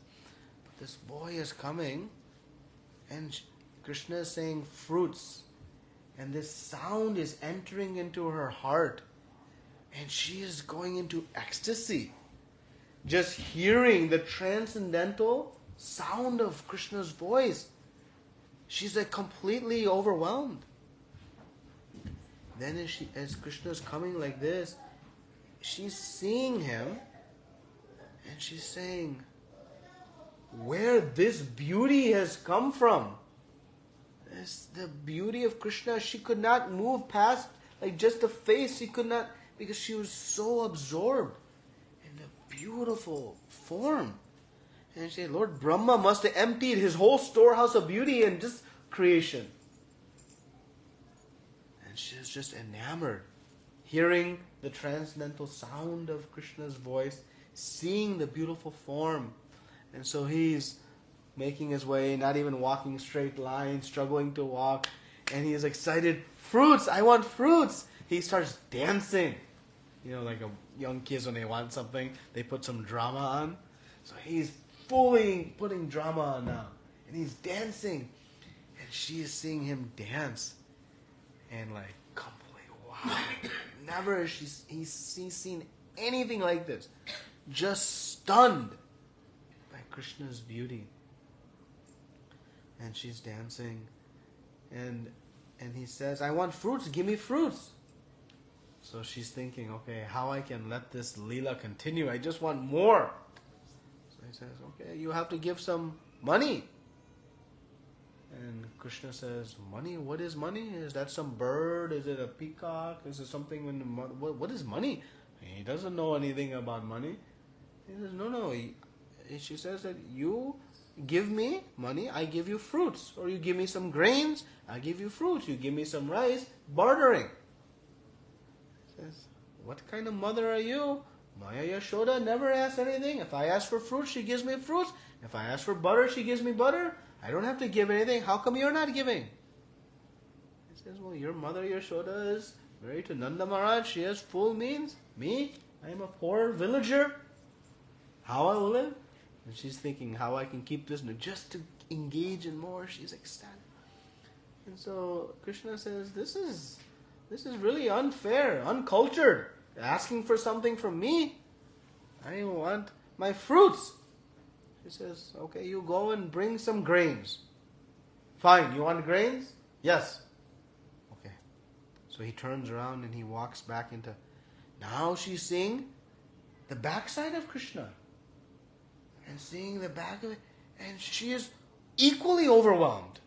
But this boy is coming and Krishna is saying fruits. And this sound is entering into her heart. And she is going into ecstasy. Just hearing the transcendental sound of Krishna's voice. She's like completely overwhelmed. Then as Krishna is coming like this, she's seeing him and she's saying, where this beauty has come from. It's the beauty of Krishna. She could not move past like just the face. She could not, because she was so absorbed in the beautiful form. And she said, Lord Brahma must have emptied his whole storehouse of beauty in this creation. And she is just enamored, hearing the transcendental sound of Krishna's voice, seeing the beautiful form. And so he's making his way, not even walking straight lines, struggling to walk. And he is excited, fruits, I want fruits. he starts dancing. Like a young kids when they want something, they put some drama on. So he's fully putting drama on now. And he's dancing. And she is seeing him dance. And like, complete, wow. Never has he's seen anything like this. Just stunned by Krishna's beauty. And she's dancing. And he says, I want fruits, give me fruits. So she's thinking, okay, how I can let this Leela continue? I just want more. So he says, okay, you have to give some money. And Krishna says, money? What is money? Is that some bird? Is it a peacock? Is it something what is money? He doesn't know anything about money. He says, no. She says that you give me money, I give you fruits. Or you give me some grains, I give you fruits. You give me some rice, bartering. He says, what kind of mother are you? Maya Yashoda never asks anything. If I ask for fruits, she gives me fruits. If I ask for butter, she gives me butter. I don't have to give anything. How come you're not giving? He says, well, your mother Yashoda is married to Nanda Maharaj. She has full means. Me, I am a poor villager. How I will live? And she's thinking how I can keep this, just to engage in more. She's ecstatic. And so Krishna says, this is really unfair, uncultured. Asking for something from me. I want my fruits. He says, okay, you go and bring some grains. Fine, you want grains? Yes. Okay. So he turns around and he walks back into... Now she's seeing the backside of Krishna. And seeing the back of it. And she is equally overwhelmed.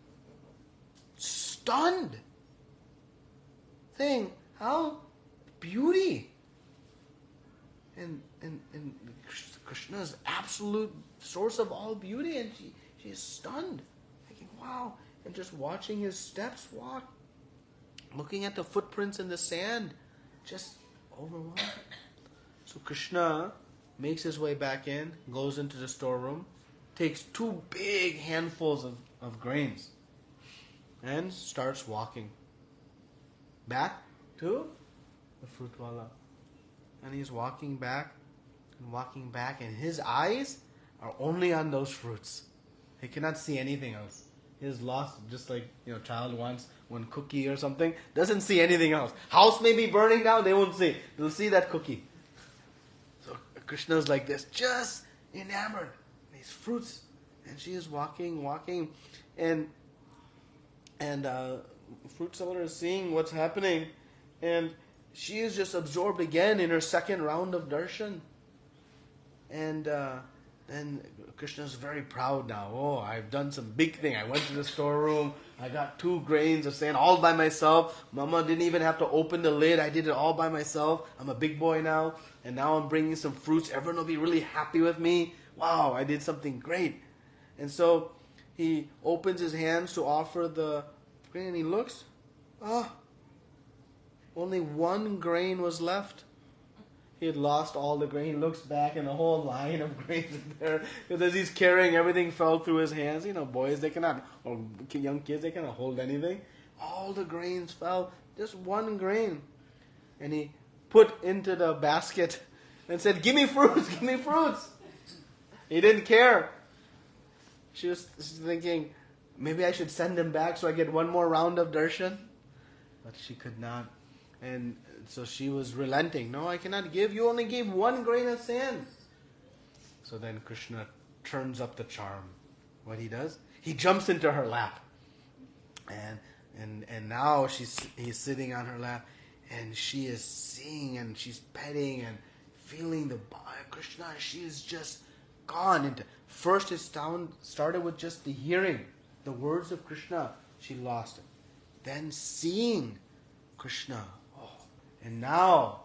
Stunned. Saying, how beauty. And Krishna's absolute source of all beauty. And she is stunned. Thinking, wow. And just watching his steps walk. Looking at the footprints in the sand. Just overwhelmed. So Krishna makes his way back in, goes into the storeroom, takes 2 big handfuls of grains, and starts walking back to the fruitwala. And he's walking back, and his eyes are only on those fruits. He cannot see anything else. He's lost, just like child wants one cookie or something, doesn't see anything else. House may be burning down, they won't see. They'll see that cookie. So Krishna's like this, just enamored. These fruits. And she is walking, and fruit seller is seeing what's happening, and she is just absorbed again in her second round of darshan. And then Krishna is very proud now. Oh, I've done some big thing. I went to the storeroom. I got 2 grains of sand all by myself. Mama didn't even have to open the lid. I did it all by myself. I'm a big boy now. And now I'm bringing some fruits. Everyone will be really happy with me. Wow, I did something great. And so he opens his hands to offer the grain. And he looks. Only 1 grain was left. He had lost all the grain. He looks back and the whole line of grains is there. Because as he's carrying, everything fell through his hands. Boys, they cannot, or young kids, they cannot hold anything. All the grains fell. Just 1 grain. And he put into the basket and said, give me fruits, give me fruits. He didn't care. She was thinking, maybe I should send him back so I get 1 more round of darshan. But she could not. And so she was relenting. No, I cannot give. You only gave 1 grain of sand. So then Krishna turns up the charm. What he does? He jumps into her lap. And now he's sitting on her lap. And she is seeing and she's petting and feeling the body of Krishna. She is just gone into... First it started with just the hearing. The words of Krishna. She lost it. Then seeing Krishna. And now,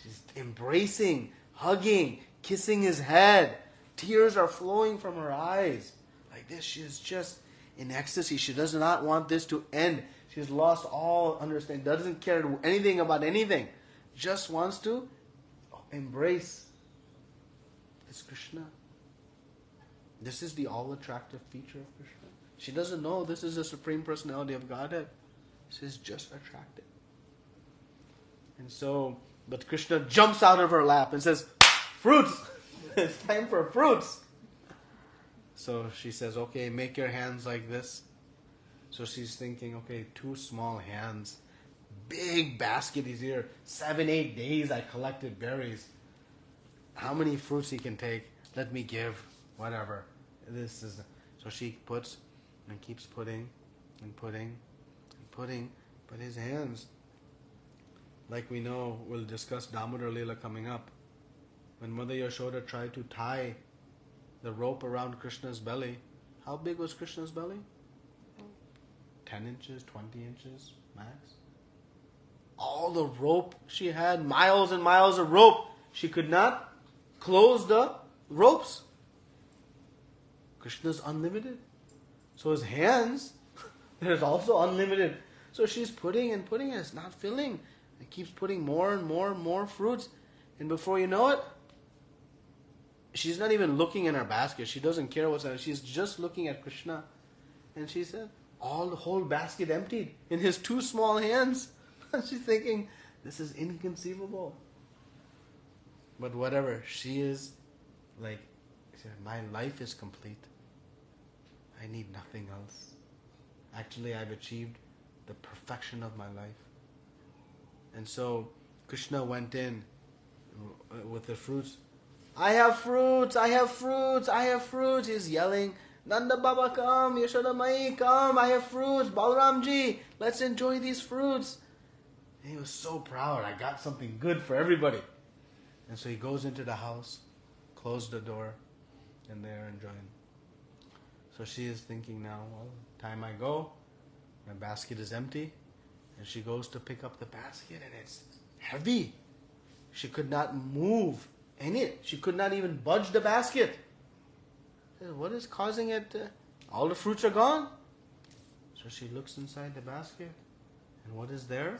she's embracing, hugging, kissing his head. Tears are flowing from her eyes. Like this, she is just in ecstasy. She does not want this to end. She's lost all understanding. Doesn't care anything about anything. Just wants to embrace this Krishna. This is the all-attractive feature of Krishna. She doesn't know this is the Supreme Personality of Godhead. She's just attracted. And so, but Krishna jumps out of her lap and says, fruits! It's time for fruits! So she says, okay, make your hands like this. So she's thinking, okay, 2 small hands. Big basket is here. 7-8 days I collected berries. How many fruits he can take? Let me give. Whatever. This is... So she puts and keeps putting and putting and putting. But his hands, like we know, we'll discuss Damodar Leela coming up. When Mother Yashoda tried to tie the rope around Krishna's belly, how big was Krishna's belly? 10 inches, 20 inches max. All the rope she had, miles and miles of rope, she could not close the ropes. Krishna's unlimited. So his hands, there's also unlimited. So she's putting and putting and it's not filling. It keeps putting more and more and more fruits. And before you know it, she's not even looking in her basket. She doesn't care what's in it. She's just looking at Krishna. And she said, the whole basket emptied in his 2 small hands. She's thinking, this is inconceivable. But whatever, she is like, my life is complete. I need nothing else. Actually, I've achieved the perfection of my life. And so Krishna went in with the fruits. I have fruits, I have fruits, I have fruits. He's yelling, Nanda Baba come, Yashoda Mai come, I have fruits, Balaramji, let's enjoy these fruits. And he was so proud, I got something good for everybody. And so he goes into the house, closed the door, and they're enjoying. So she is thinking now, well, time I go, my basket is empty. And she goes to pick up the basket and it's heavy. She could not move in it. She could not even budge the basket. What is causing it? All the fruits are gone. So she looks inside the basket. And what is there?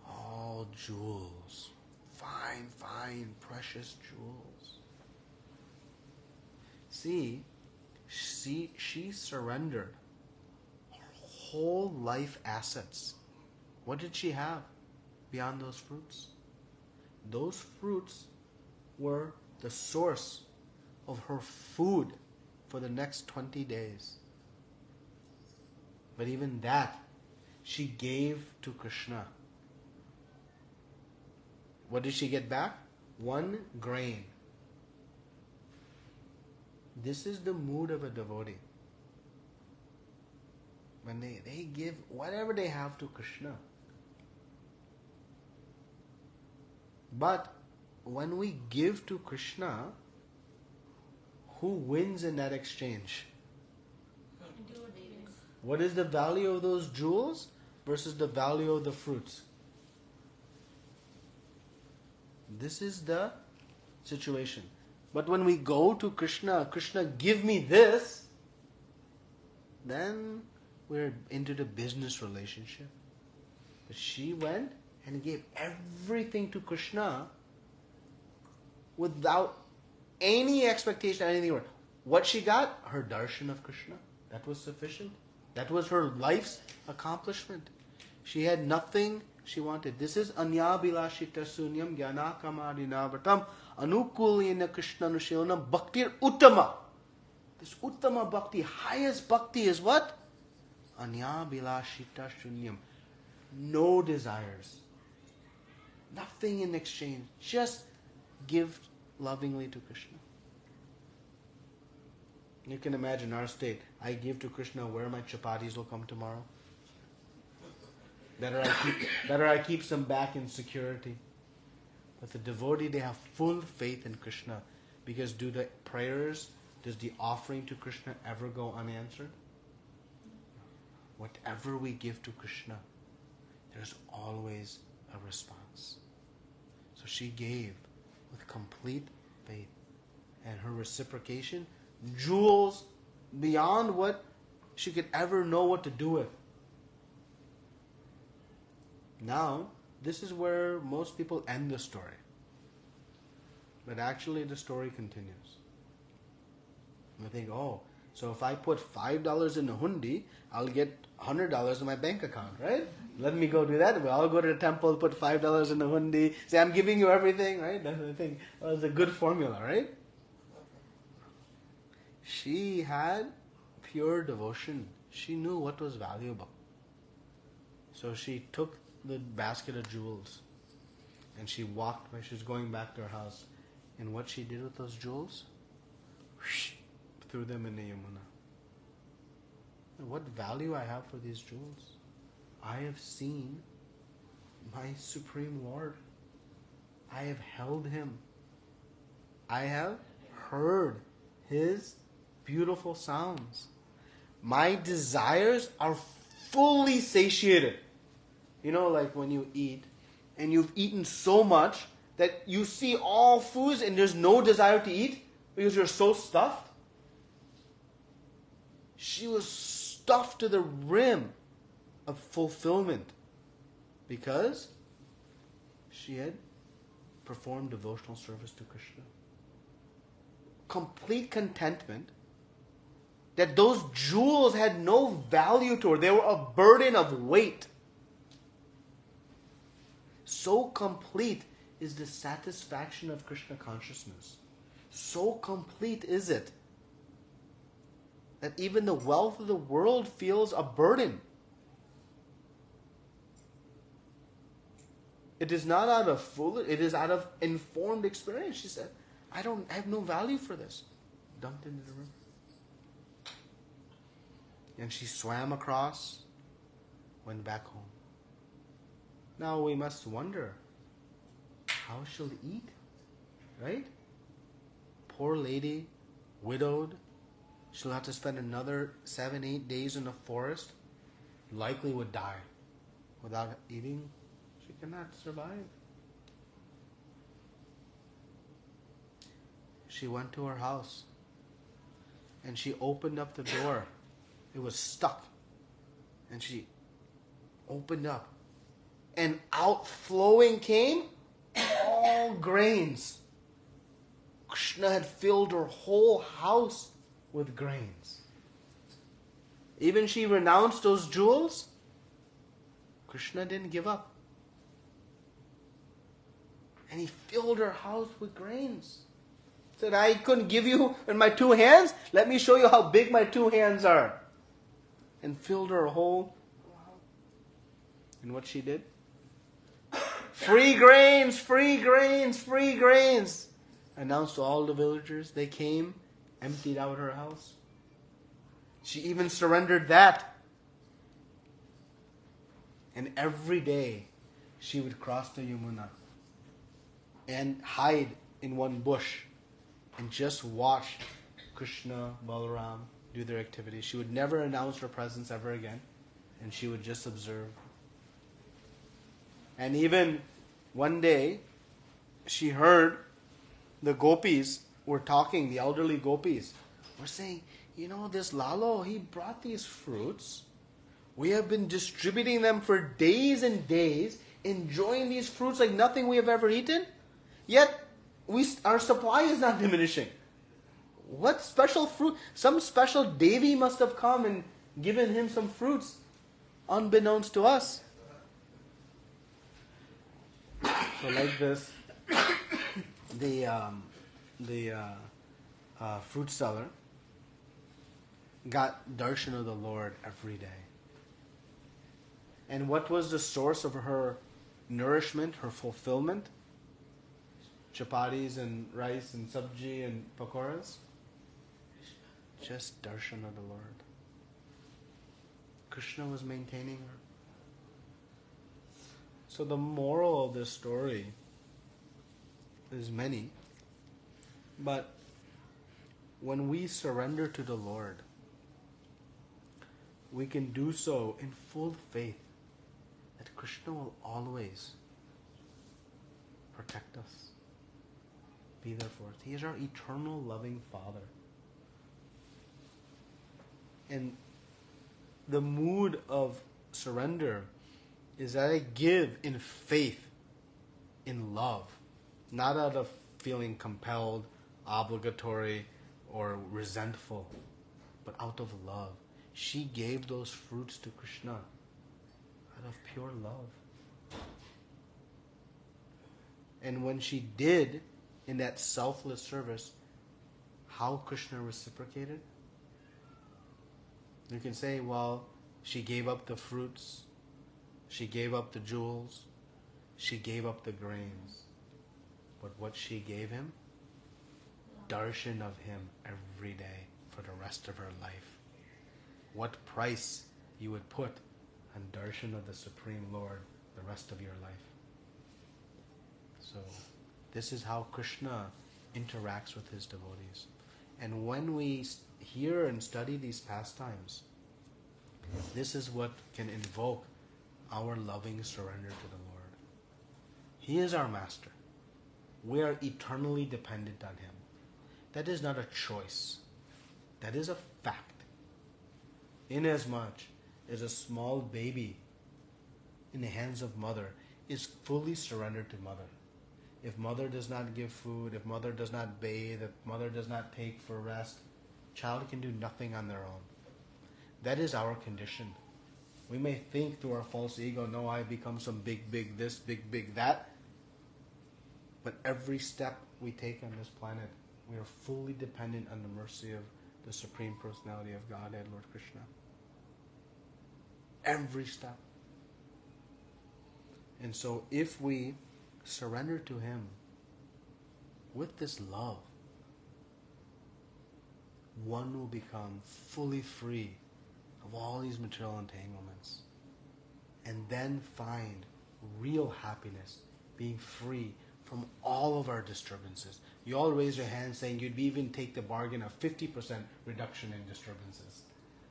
All jewels. Fine, fine, precious jewels. See, she surrendered her whole life assets. What did she have beyond those fruits? Those fruits were the source of her food for the next 20 days. But even that, she gave to Krishna. What did she get back? 1 grain. This is the mood of a devotee. When they give whatever they have to Krishna. But when we give to Krishna, who wins in that exchange? What is the value of those jewels versus the value of the fruits? This is the situation. But when we go to Krishna, Krishna, give me this, then we're into the business relationship. But she went and gave everything to Krishna without any expectation of anything. What she got? Her darshan of Krishna. That was sufficient. That was her life's accomplishment. She had nothing she wanted. This is anya bilashita sunyam jnana kamadinavatam anukulina Krishna nushilanam bhaktir uttama. This uttama bhakti, highest bhakti is what? Anya bilashita sunyam. No desires. Nothing in exchange. Just give lovingly to Krishna. You can imagine our state. I give to Krishna where my chapatis will come tomorrow. Better I keep some back in security. But the devotee, they have full faith in Krishna. Because do the prayers, does the offering to Krishna ever go unanswered? Whatever we give to Krishna, there's always a response. So she gave with complete faith. And her reciprocation, jewels beyond what she could ever know what to do with. Now, this is where most people end the story. But actually the story continues. We think, So if I put $5 in a hundi, I'll get $100 in my bank account, right? Let me go do that. We'll all go to the temple, put $5 in the hundi, say, I'm giving you everything, right? That's the thing. That was a good formula, right? She had pure devotion. She knew what was valuable. So she took the basket of jewels and she walked by. She was going back to her house. And what she did with those jewels? Threw them in the Yamuna. And what value I have for these jewels? I have seen my Supreme Lord. I have held Him. I have heard His beautiful sounds. My desires are fully satiated. You know, like when you eat and you've eaten so much that you see all foods and there's no desire to eat because you're so stuffed. She was stuffed to the rim of fulfillment because she had performed devotional service to Krishna. Complete contentment that those jewels had no value to her. They were a burden of weight. So complete is the satisfaction of Krishna consciousness. So complete is it that even the wealth of the world feels a burden. It is not out of foolish, it is out of informed experience. She said, I have no value for this. Dumped into the river. And she swam across, went back home. Now we must wonder, how she'll eat, right? Poor lady, widowed. She'll have to spend another 7-8 days in the forest. Likely would die without eating. She cannot survive. She went to her house and she opened up the door. It was stuck. And she opened up. And outflowing came all grains. Krishna had filled her whole house with grains. Even she renounced those jewels, Krishna didn't give up. And he filled her house with grains. Said, I couldn't give you in my 2 hands. Let me show you how big my 2 hands are. And filled her whole. And what she did? Free grains, free grains, free grains. Announced to all the villagers. They came, emptied out her house. She even surrendered that. And every day she would cross the Yamuna and hide in one bush and just watch Krishna, Balaram do their activities. She would never announce her presence ever again, and she would just observe. And even one day, she heard the gopis were talking, the elderly gopis were saying, you know, this Lalo, he brought these fruits. We have been distributing them for days and days, enjoying these fruits like nothing we have ever eaten. Yet, our supply is not diminishing. What special fruit? Some special Devi must have come and given him some fruits, unbeknownst to us. So like this, the fruit seller got darshan of the Lord every day. And what was the source of her nourishment, her fulfillment? Chapatis and rice and sabji and pakoras? Just darshan of the Lord. Krishna was maintaining her. So the moral of this story is many, but when we surrender to the Lord, we can do so in full faith that Krishna will always protect us, be there for us. He is our eternal loving Father. And the mood of surrender is that I give in faith, in love, not out of feeling compelled, obligatory, or resentful. but out of love. She gave those fruits to Krishna out of pure love. And when she did, in that selfless service, how Krishna reciprocated? You can say, well, she gave up the fruits, she gave up the jewels, she gave up the grains. But what she gave him? Darshan of him every day for the rest of her life. What price you would put on darshan of the Supreme Lord the rest of your life. So this is how Krishna interacts with his devotees. And when we hear and study these pastimes, this is what can invoke our loving surrender to the Lord. He is our master. We are eternally dependent on him. That is not a choice. That is a fact. Inasmuch as a small baby in the hands of mother is fully surrendered to mother. If mother does not give food, if mother does not bathe, if mother does not take for rest, child can do nothing on their own. That is our condition. We may think through our false ego, no, I become some big this, big that. But every step we take on this planet, we are fully dependent on the mercy of the Supreme Personality of Godhead, Lord Krishna. Every step. And so if we surrender to him with this love, one will become fully free of all these material entanglements and then find real happiness, being free from all of our disturbances. You all raise your hand saying you'd even take the bargain of 50% reduction in disturbances.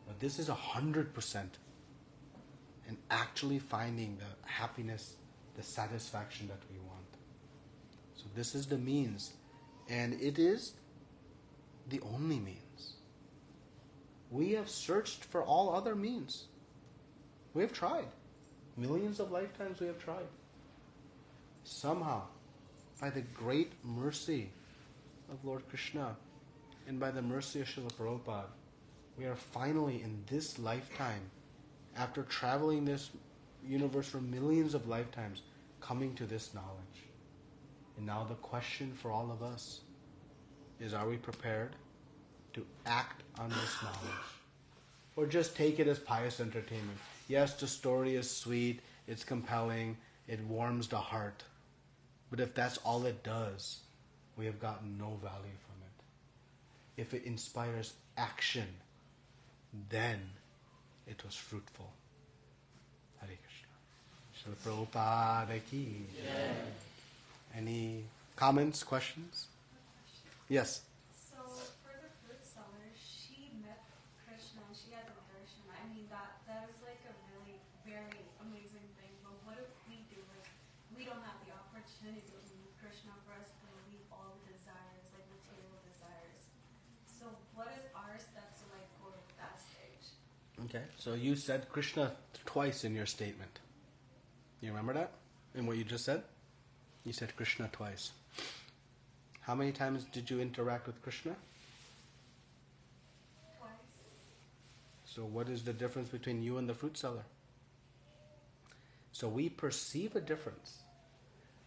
But this is 100%. And actually finding the happiness, the satisfaction that we want. So this is the means. And it is the only means. We have searched for all other means. We have tried. Millions of lifetimes we have tried. Somehow, by the great mercy of Lord Krishna and by the mercy of Srila Prabhupada, we are finally in this lifetime, after traveling this universe for millions of lifetimes, coming to this knowledge. And now the question for all of us is, are we prepared to act on this knowledge? Or just take it as pious entertainment? Yes, the story is sweet, it's compelling, it warms the heart. But if that's all it does, we have gotten no value from it. If it inspires action, then it was fruitful. Hare Krishna. Srila Prabhupada ki. Any comments, questions? Yes. So for the fruit seller, she met Krishna and she had the darshan. I mean, that is like a really very amazing thing. But what if we do like we don't have the opportunity to meet Krishna for us to leave all the desires, like material desires? So what is our steps to like go to that stage? Okay, so you said Krishna twice in your statement. You remember that? In what you just said? You said Krishna twice. How many times did you interact with Krishna? Twice. So what is the difference between you and the fruit seller? So we perceive a difference.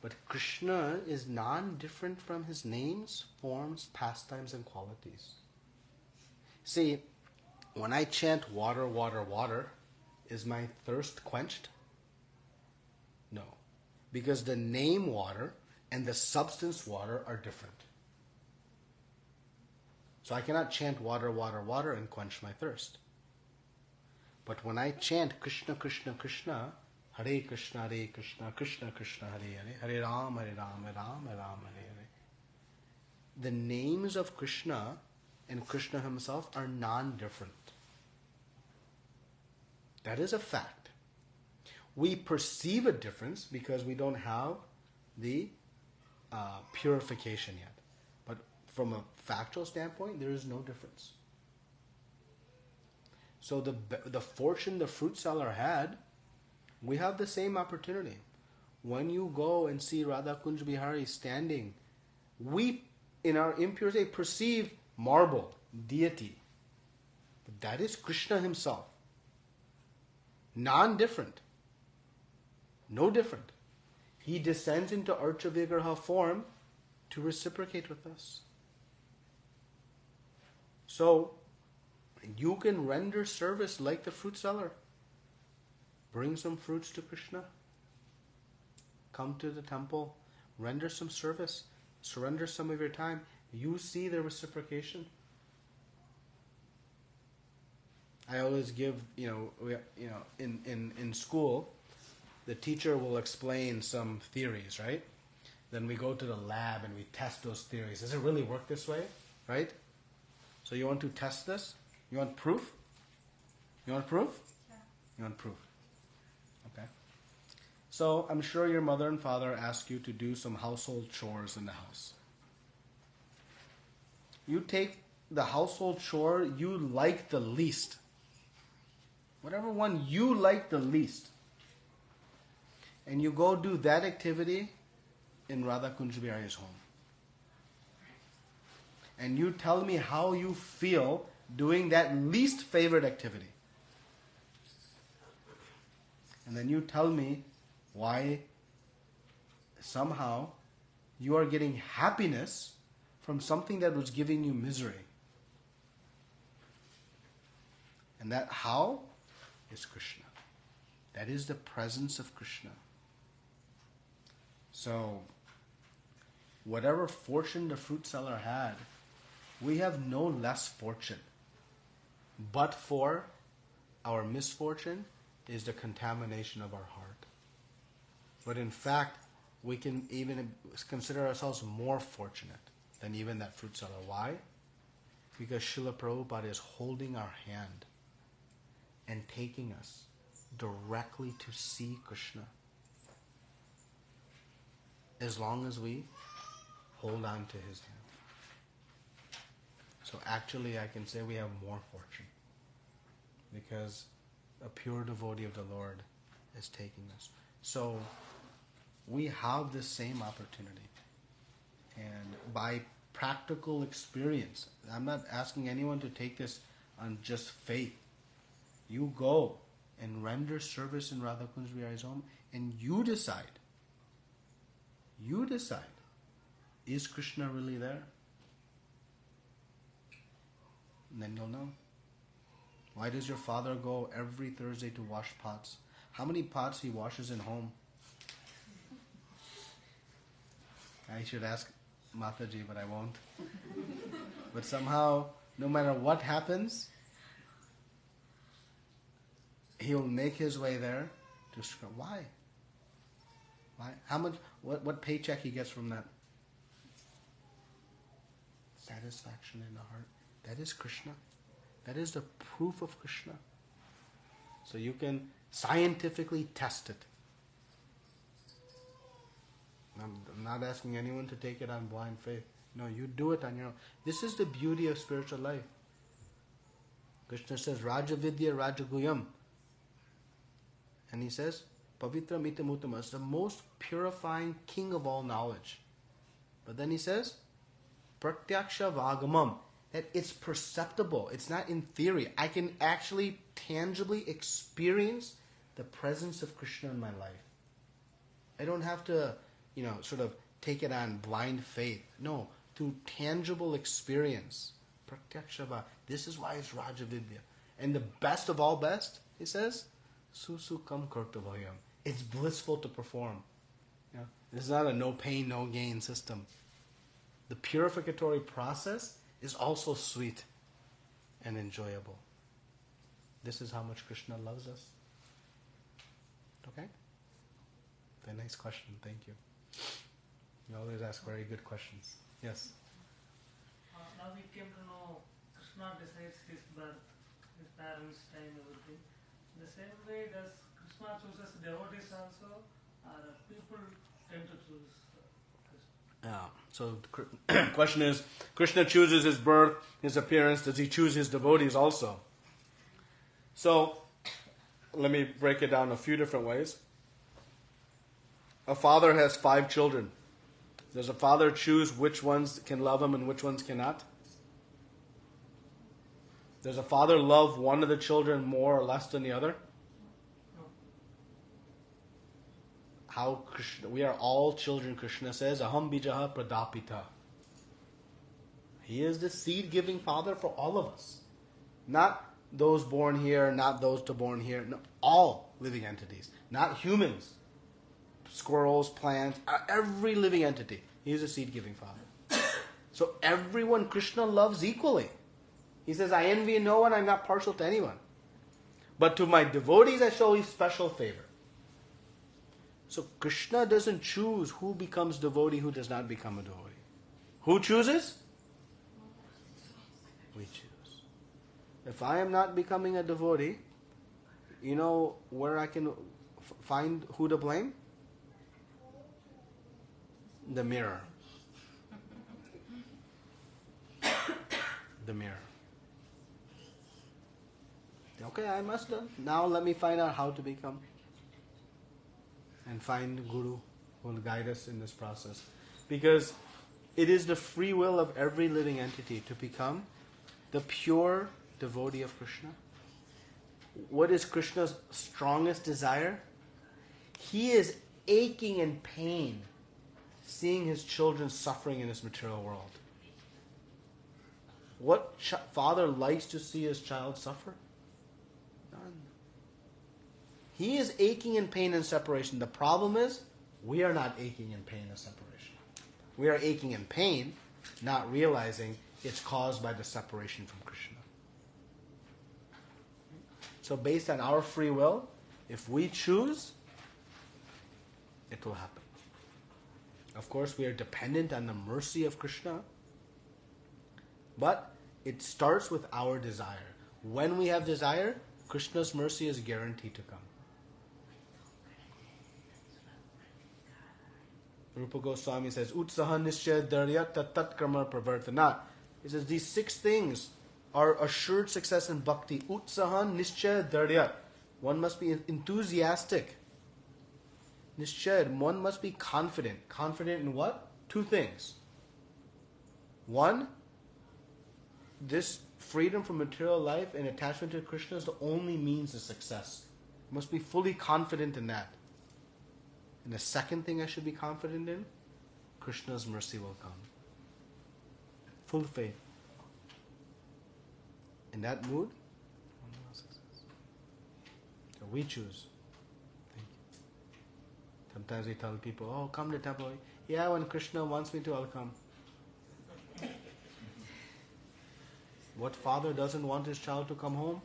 But Krishna is non-different from his names, forms, pastimes, and qualities. See, when I chant water, water, water, is my thirst quenched? No. Because the name water and the substance water are different. So I cannot chant water, water, water and quench my thirst. But when I chant Krishna, Krishna, Krishna, Hare Krishna, Hare Krishna, Krishna, Krishna, Hare Hare, Hare Ram, Hare Ram, Ram, Ram, Hare Hare. The names of Krishna and Krishna himself are non-different. That is a fact. We perceive a difference because we don't have the purification yet. But from a factual standpoint, there is no difference. So the fortune the fruit seller had, we have the same opportunity. When you go and see Radha Kunj Bihari standing, we, in our impure state, perceive marble, deity. That is Krishna himself. Non-different. No different. He descends into Archavigraha form to reciprocate with us. So, you can render service like the fruit seller. Bring some fruits to Krishna. Come to the temple. Render some service. Surrender some of your time. You see the reciprocation. I always give, in school, the teacher will explain some theories, right? Then we go to the lab and we test those theories. Does it really work this way? Right? So you want to test this? You want proof? You want proof? Yeah. You want proof? Okay. So I'm sure your mother and father ask you to do some household chores in the house. You take the household chore you like the least. Whatever one you like the least. And you go do that activity in Radha Kunj Bihari's home. And you tell me how you feel doing that least favorite activity. And then you tell me why somehow you are getting happiness from something that was giving you misery. And that how is Krishna. That is the presence of Krishna. So, whatever fortune the fruit seller had, we have no less fortune. But for our misfortune is the contamination of our heart. But in fact, we can even consider ourselves more fortunate than even that fruit seller. Why? Because Srila Prabhupada is holding our hand and taking us directly to see Krishna. As long as we hold on to his hand. So actually I can say we have more fortune. Because a pure devotee of the Lord is taking us. So we have the same opportunity. And by practical experience, I'm not asking anyone to take this on just faith. You go and render service in Radha Kunj Bihari's home and you decide. You decide. Is Krishna really there? And then you'll know. Why does your father go every Thursday to wash pots? How many pots he washes in home? I should ask Mataji, but I won't. But somehow, no matter what happens, he'll make his way there to scrub. Why? Why? How much? What paycheck he gets from that? Satisfaction in the heart. That is Krishna. That is the proof of Krishna. So you can scientifically test it. I'm not asking anyone to take it on blind faith. No, you do it on your own. This is the beauty of spiritual life. Krishna says, Raja Vidya Raja Guyam. And he says, Pavitra Mitam Uttama is the most purifying king of all knowledge. But then he says, Pratyaksha Vagamam. That it's perceptible. It's not in theory. I can actually tangibly experience the presence of Krishna in my life. I don't have to, sort of take it on blind faith. No, through tangible experience. Pratyakshava. This is why it's Raja Vidya. And the best of all best, he says, Susukam Kartavayam. It's blissful to perform. This is not a no pain, no gain system. The purificatory process is also sweet and enjoyable. This is how much Krishna loves us. Okay? Very nice question. Thank you. You always ask very good questions. Yes? Now we came to know Krishna decides his birth, his parents' time, everything. In the same way, does Krishna chooses devotees also, or people tend to choose Krishna? So the question is, Krishna chooses his birth, his appearance. Does he choose his devotees also? So, let me break it down a few different ways. A father has 5 children. Does a father choose which ones can love him and which ones cannot? Does a father love one of the children more or less than the other? No. How Krishna, we are all children, Krishna says, Aham bijaha pradapita. He is the seed-giving father for all of us. Not those born here, not those to born here. No, all living entities. Not humans. Squirrels, plants, every living entity. He is a seed-giving father. So everyone Krishna loves equally. He says, I envy no one, I'm not partial to anyone. But to my devotees I show special favor. So Krishna doesn't choose who becomes devotee, who does not become a devotee. Who chooses? We choose. If I am not becoming a devotee, you know where I can find who to blame? The mirror. The mirror. Okay, I must have. Now let me find out how to become. And find Guru who will guide us in this process. Because it is the free will of every living entity to become the pure devotee of Krishna. What is Krishna's strongest desire? He is aching in pain seeing his children suffering in this material world. What father likes to see his child suffer? None. He is aching in pain and separation. The problem is, we are not aching in pain and separation. We are aching in pain, not realizing it's caused by the separation from Krishna. So based on our free will, if we choose, it will happen. Of course, we are dependent on the mercy of Krishna, but it starts with our desire. When we have desire, Krishna's mercy is guaranteed to come. Rupa Goswami says, Utsaha nishya dharya tat krama pravartana. He says these 6 things are assured success in bhakti. Utsaha nishya dharya. One must be enthusiastic. Nishchad, one must be confident. Confident in what? 2 things. 1, this freedom from material life and attachment to Krishna is the only means of success. You must be fully confident in that. And the second thing I should be confident in, Krishna's mercy will come. Full faith. In that mood, so we choose. Sometimes we tell people, oh, come to temple. Yeah, when Krishna wants me to, I'll come. What father doesn't want his child to come home?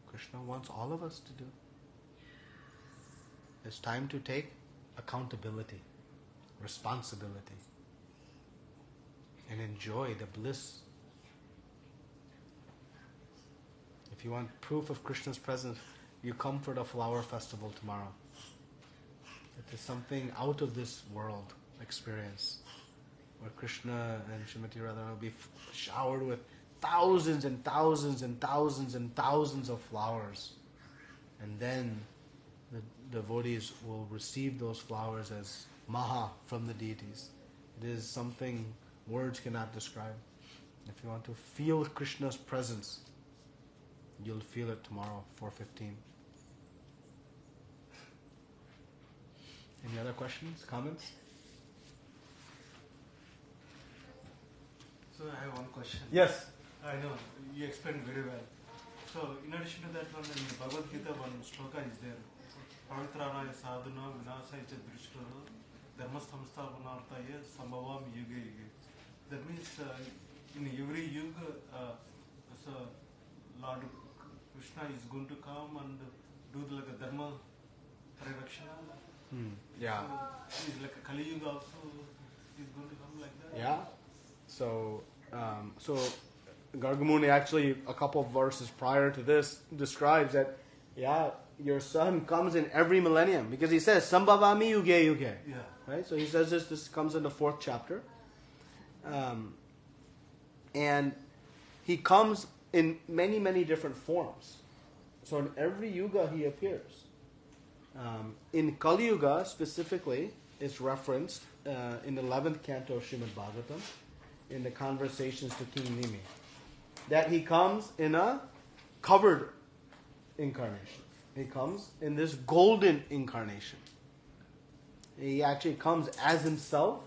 Krishna wants all of us to do. It's time to take accountability, responsibility, and enjoy the bliss. If you want proof of Krishna's presence, you come for the flower festival tomorrow. It is something out of this world experience, where Krishna and Srimati Radharani will be showered with thousands and thousands and thousands and thousands of flowers. And then the devotees will receive those flowers as maha from the deities. It is something words cannot describe. If you want to feel Krishna's presence, you'll feel it tomorrow, 4:15. Any other questions, comments? So I have one question. Yes. I know, you explained very well. So in addition to that one, in the Bhagavad Gita, one shloka is there. Pavitraraya sadhuna vinasaya cha drishtara dharma samsthapanarthaya sambhavam yuge yuge. That means in every yuga, so Lord Krishna is going to come and do like a dharma parakshana. Yeah. So it's like a Kali Yuga also is going to come like that. Yeah. So Gargamuni actually a couple of verses prior to this describes that, yeah, your son comes in every millennium, because he says Sambhavami yuge yuge. Yeah. Right. So he says this comes in the 4th chapter, and he comes in many different forms. So in every yuga he appears. In Kali Yuga specifically, it's referenced in the 11th canto of Srimad Bhagavatam. in the conversations to King Nimi, that he comes in a covered incarnation. He comes in this golden incarnation. He actually comes as himself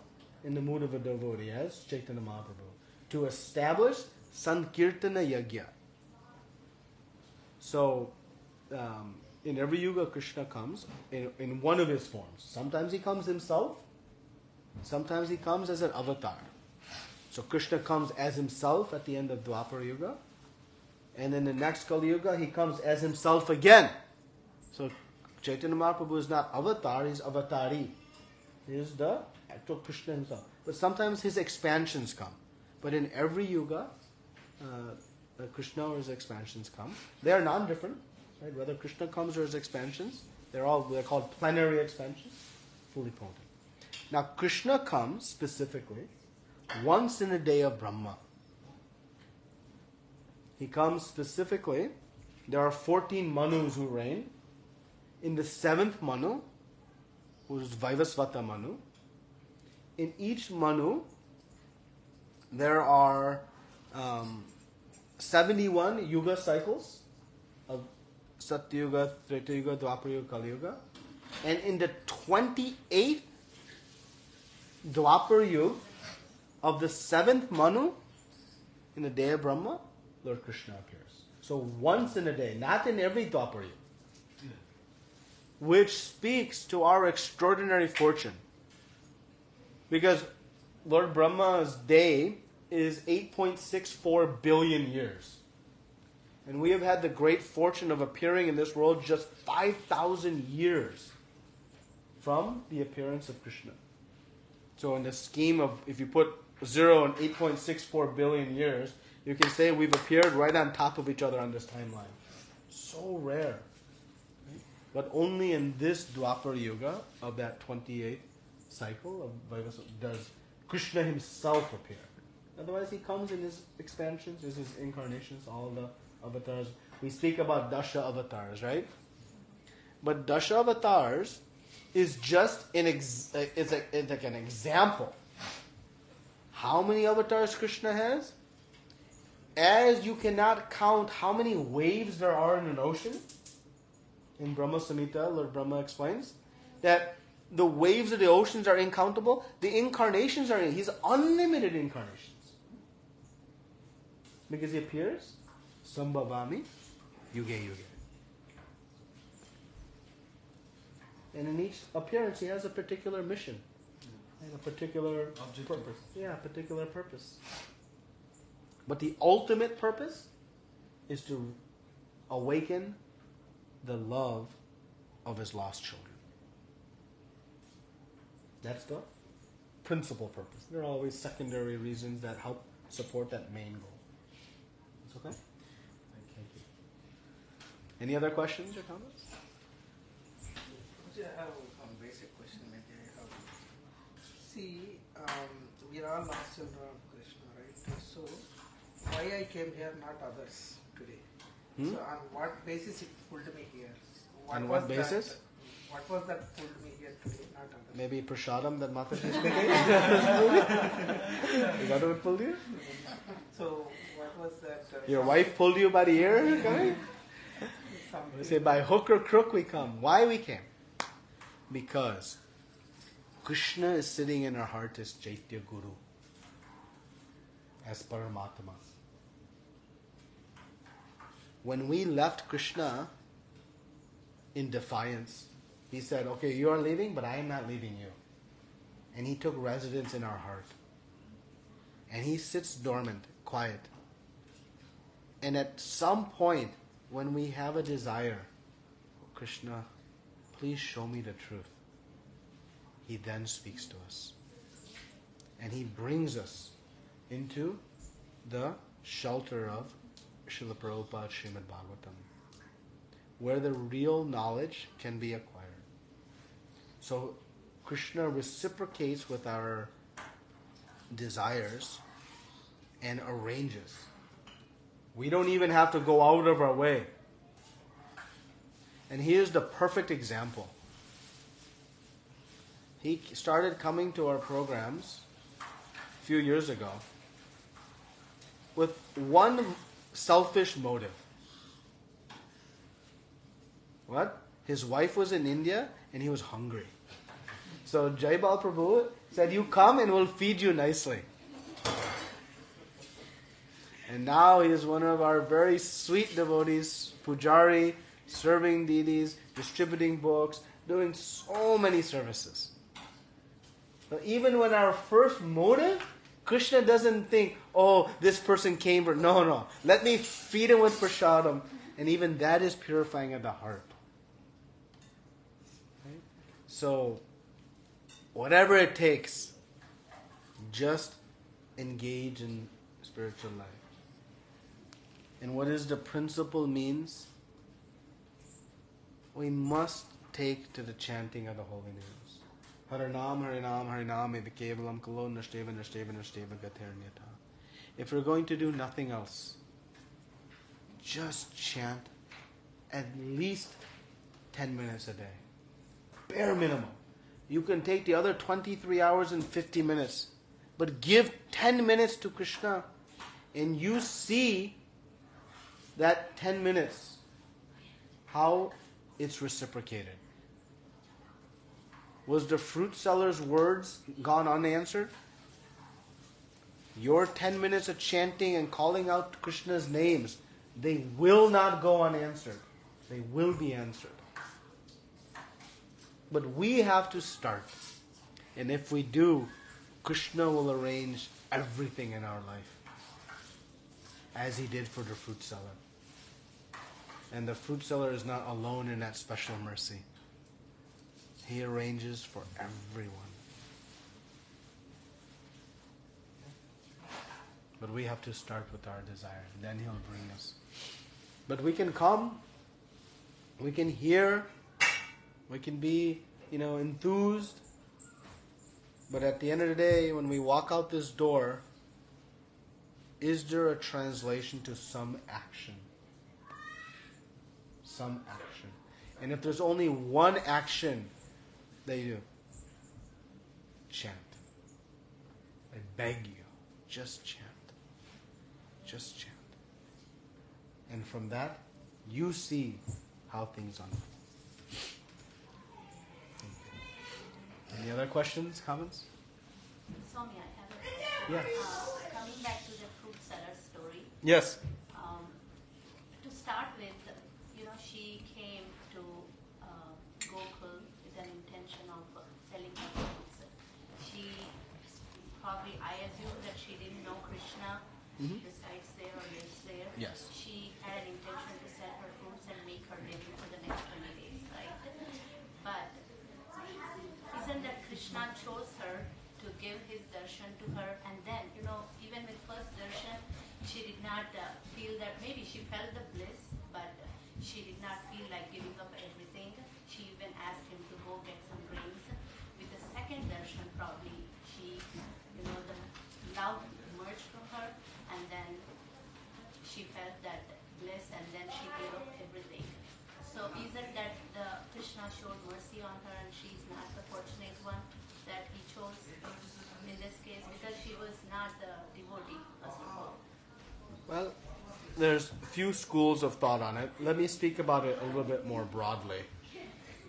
in the mood of a devotee, as Chaitanya Mahaprabhu, to establish Sankirtana Yagya. So, in every yuga, Krishna comes in one of his forms. Sometimes he comes himself, sometimes he comes as an avatar. So Krishna comes as himself at the end of Dwapara Yuga, and in the next Kali Yuga, he comes as himself again. So Chaitanya Mahaprabhu is not avatar, he's avatari. He is the actual Krishna himself. But sometimes his expansions come. But in every yuga, Krishna or his expansions come. They are non-different, right? Whether Krishna comes or his expansions, they're called plenary expansions, fully potent. Now Krishna comes specifically once in a day of Brahma. He comes specifically, there are 14 Manus who reign. In the 7th Manu, who is Vaivasvata Manu, in each Manu, there are 71 Yuga cycles of Satyuga, Treta Yuga, Dwapara Yuga, Kali Yuga. And in the 28th Dwapara Yuga of the 7th Manu, in the day of Brahma, Lord Krishna appears. So once in a day, not in every Dwapara Yuga. Which speaks to our extraordinary fortune. Because Lord Brahma's day is 8.64 billion years. And we have had the great fortune of appearing in this world just 5,000 years from the appearance of Krishna. So in the scheme of, if you put 0 and 8.64 billion years, you can say we've appeared right on top of each other on this timeline. So rare. But only in this Dwapara Yuga of that 28th cycle of Vaivasvata does Krishna himself appear. Otherwise he comes in his expansions, his incarnations, all the avatars. We speak about Dasha avatars, right? But Dasha avatars is just it's like an example. How many avatars Krishna has? As you cannot count how many waves there are in an ocean, in Brahma Samhita, Lord Brahma explains that the waves of the oceans are incountable. The incarnations are he's unlimited incarnations. Because he appears, Sambhavami, Yuge Yuge. And in each appearance he has a particular mission. And a particular Objective. purpose. Yeah, a particular purpose. But the ultimate purpose is to awaken the love of his lost children. That's the principal purpose. There are always secondary reasons that help support that main goal. It's okay? Thank you. Any other questions or comments? I have one basic question. Maybe I have. See, we are all lost children of Krishna, right? So, why I came here, not others today? So, on what basis it pulled me here? On what basis? What was that pulled me here today, not others? Maybe Prashadam that Mataji is making? Is that what pulled you? So, what was that? Your wife pulled you by the ear? Okay. We say by hook or crook we come. Why we came? Because Krishna is sitting in our heart as Chaitya Guru, as Paramatma. When we left Krishna in defiance, he said, okay, you are leaving, but I am not leaving you. And he took residence in our heart. And he sits dormant, quiet. And at some point, when we have a desire, Krishna, please show me the truth. He then speaks to us. And he brings us into the shelter of Srila Prabhupada Srimad Bhagavatam, where the real knowledge can be acquired. So Krishna reciprocates with our desires and arranges. We don't even have to go out of our way. And here's the perfect example. He started coming to our programs a few years ago. with one selfish motive. What? His wife was in India and he was hungry. So Jaibal Prabhu said, you come and we'll feed you nicely. And now he is one of our very sweet devotees, pujari, serving deities, distributing books, doing so many services. But even when our first motive, Krishna doesn't think, oh, this person came for... No. Let me feed him with prasadam. And even that is purifying of the heart. Right? So, whatever it takes, just engage in spiritual life. And what is the principal means? We must take to the chanting of the holy names. Harinam, Harinam, Harinam, iti kevalam kalo nashteva, nashteva, nashteva gaternyata. If we're going to do nothing else, just chant at least 10 minutes a day. Bare minimum. You can take the other 23 hours and 50 minutes. But give 10 minutes to Krishna and you see that 10 minutes, how it's reciprocated. Was the fruit seller's words gone unanswered? Your 10 minutes of chanting and calling out Krishna's names, they will not go unanswered. They will be answered. But we have to start. And if we do, Krishna will arrange everything in our life, as he did for the fruit seller. And the fruit seller is not alone in that special mercy. He arranges for everyone. But we have to start with our desire. Then he'll bring us. But we can come, we can hear, we can be, enthused. But at the end of the day, when we walk out this door, is there a translation to some action? Some action. And if there's only one action that you do, chant. I beg you, just chant. Just chant. And from that, you see how things unfold. Any other questions, comments? Swami, I have a question. Yes. Coming back to the fruit seller story. Yes. To start with, she came to Gokul with an intention of selling her fruits. She probably, I assume that she didn't know Krishna resides there or lives there. Yes. She had an intention to sell her fruits and make her living for the next 20 days, right? But isn't that Krishna chose her to give his darshan to her, and then, even with first darshan, she did not feel that, maybe she felt the bliss, but she did not feel like giving up everything. She even asked him to go get some grains. With the second darshan, probably, she, the love emerged from her, and then she felt that bliss, and then she gave up everything. So is it that Krishna showed mercy on her and she's not the fortunate one that he chose in this case, because she was not the devotee, first of all? Well, there's a few schools of thought on it. Let me speak about it a little bit more broadly.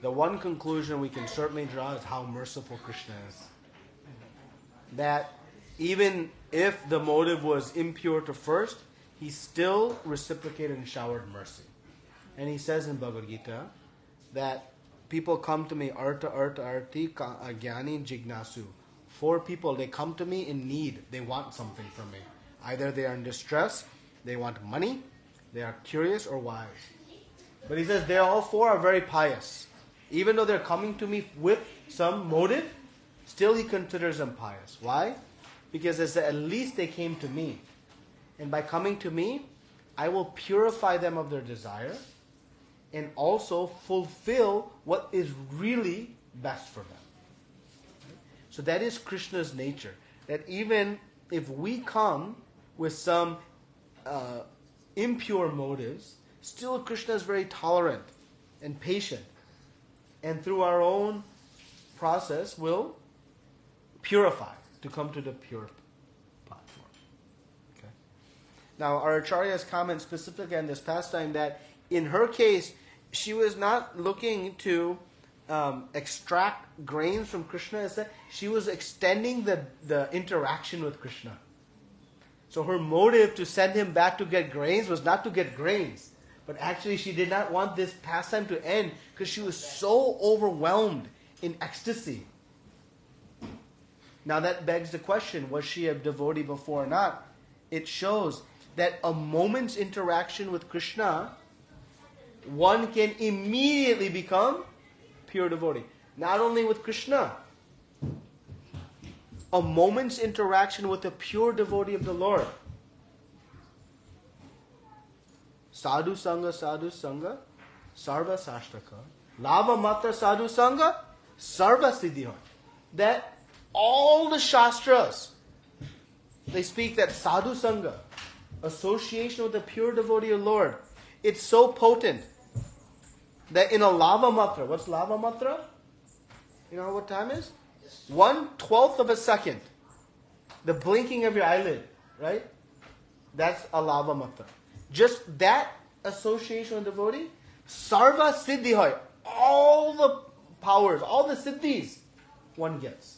The one conclusion we can certainly draw is how merciful Krishna is. That even if the motive was impure to first, he still reciprocated and showered mercy. And he says in Bhagavad Gita that people come to me, arta, arti, jnani, jignasu. 4 people, they come to me in need. They want something from me. Either they are in distress, they want money, they are curious or wise. But he says they all 4 are very pious. Even though they're coming to me with some motive, still he considers them pious. Why? Because at least they came to me. And by coming to me, I will purify them of their desire and also fulfill what is really best for them. So that is Krishna's nature. That even if we come with some impure motives, still Krishna is very tolerant and patient. And through our own process will purify to come to the pure platform. Okay? Now, our Acharyas comment specifically on this pastime that in her case, she was not looking to extract grains from Krishna. Instead, she was extending the interaction with Krishna. So her motive to send him back to get grains was not to get grains. But actually, she did not want this pastime to end because she was so overwhelmed in ecstasy. Now that begs the question, was she a devotee before or not? It shows that a moment's interaction with Krishna, one can immediately become pure devotee. Not only with Krishna, a moment's interaction with a pure devotee of the Lord. Sadhu Sangha, Sarva Sashtaka, Lava Matra Sadhu Sangha, Sarva Siddhi. That all the Shastras, they speak that Sadhu Sangha, association with the pure devotee of the Lord, it's so potent that in a lava matra, what's lava matra? You know what time is? 1/12 of a second. The blinking of your eyelid, right? That's a lava matra. Just that association with devotee, sarva siddhi hoy. All the powers, all the siddhis, one gets.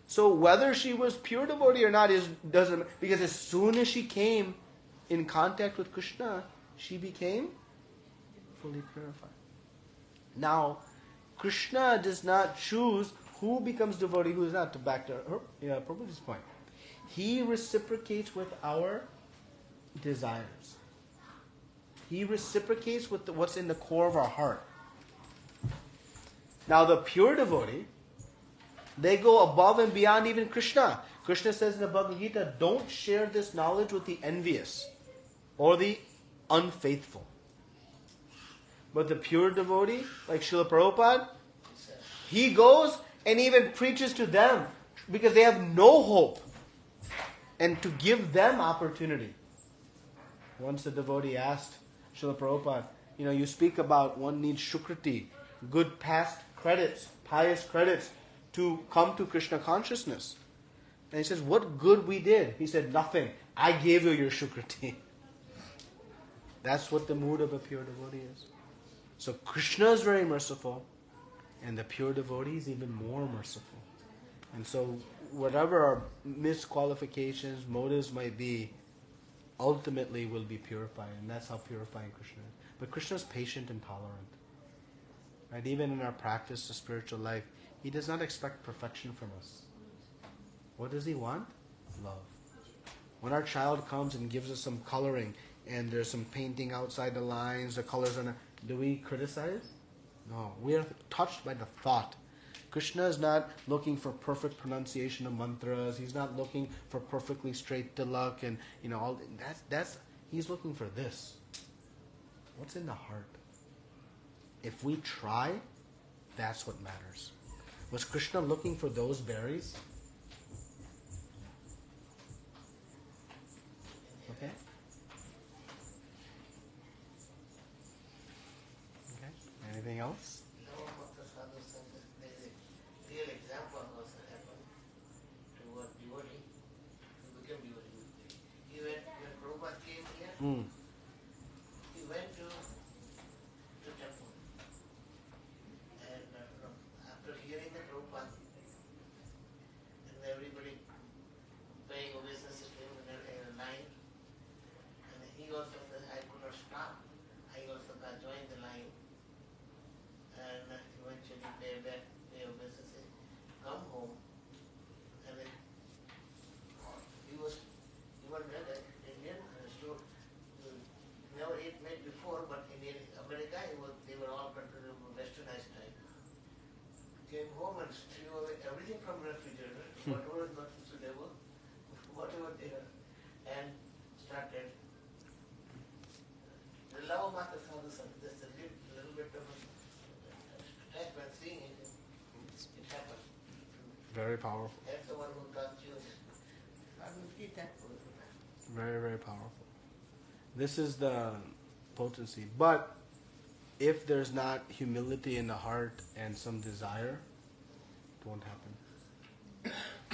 So whether she was pure devotee or not doesn't, because as soon as she came in contact with Krishna, she became fully purified. Now, Krishna does not choose who becomes devotee, who is not. To back to Prabhupada's point, he reciprocates with our desires. He reciprocates with what's in the core of our heart. Now, the pure devotee, they go above and beyond even Krishna. Krishna says in the Bhagavad Gita, don't share this knowledge with the envious or the unfaithful. But the pure devotee, like Srila Prabhupada, he goes and even preaches to them because they have no hope, and to give them opportunity. Once the devotee asked Srila Prabhupada, you speak about one needs shukriti, good past credits, pious credits, to come to Krishna consciousness. And he says, what good we did? He said, nothing. I gave you your shukriti. That's what the mood of a pure devotee is. So Krishna is very merciful, and the pure devotee is even more merciful. And so whatever our misqualifications, motives might be, ultimately will be purified. And that's how purifying Krishna is. But Krishna is patient and tolerant. Right? Even in our practice of spiritual life, he does not expect perfection from us. What does he want? Love. When our child comes and gives us some coloring, and there's some painting outside the lines, the colors on it, do we criticize? No. We are touched by the thought. Krishna is not looking for perfect pronunciation of mantras. He's not looking for perfectly straight tilak and all that's he's looking for this. What's in the heart? If we try, that's what matters. Was Krishna looking for those berries? Okay? Okay. Anything else? Real example also happened to a devotee who became devotee. He went, when Prabhupada came here, he went to the temple. And after hearing the Prabhupada, and everybody paying obeisances to him in a line, and he also said, I could not stop. I also joined the line. And eventually pay obeisances, come home, and he was even an Indian, never ate meat before, but in America they were all considered westernized type. Came home and threw away everything from the refrigerator, whatever was not suitable, whatever there, and started. The love of Mata Sadhu, just a little bit of when seeing it happened. Very powerful. That's the one who taught you. Very, very powerful. This is the potency. But if there's not humility in the heart and some desire, it won't happen.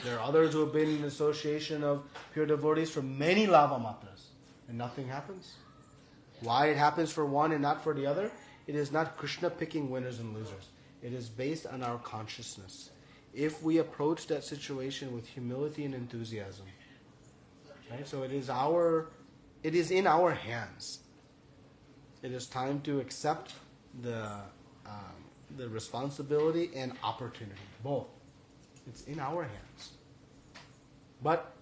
There are others who have been in association of pure devotees for many lava matras, and nothing happens. Why it happens for one and not for the other? It is not Krishna picking winners and losers. It is based on our consciousness. If we approach that situation with humility and enthusiasm, right? So it is in our hands. It is time to accept the responsibility and opportunity, both. It's in our hands. But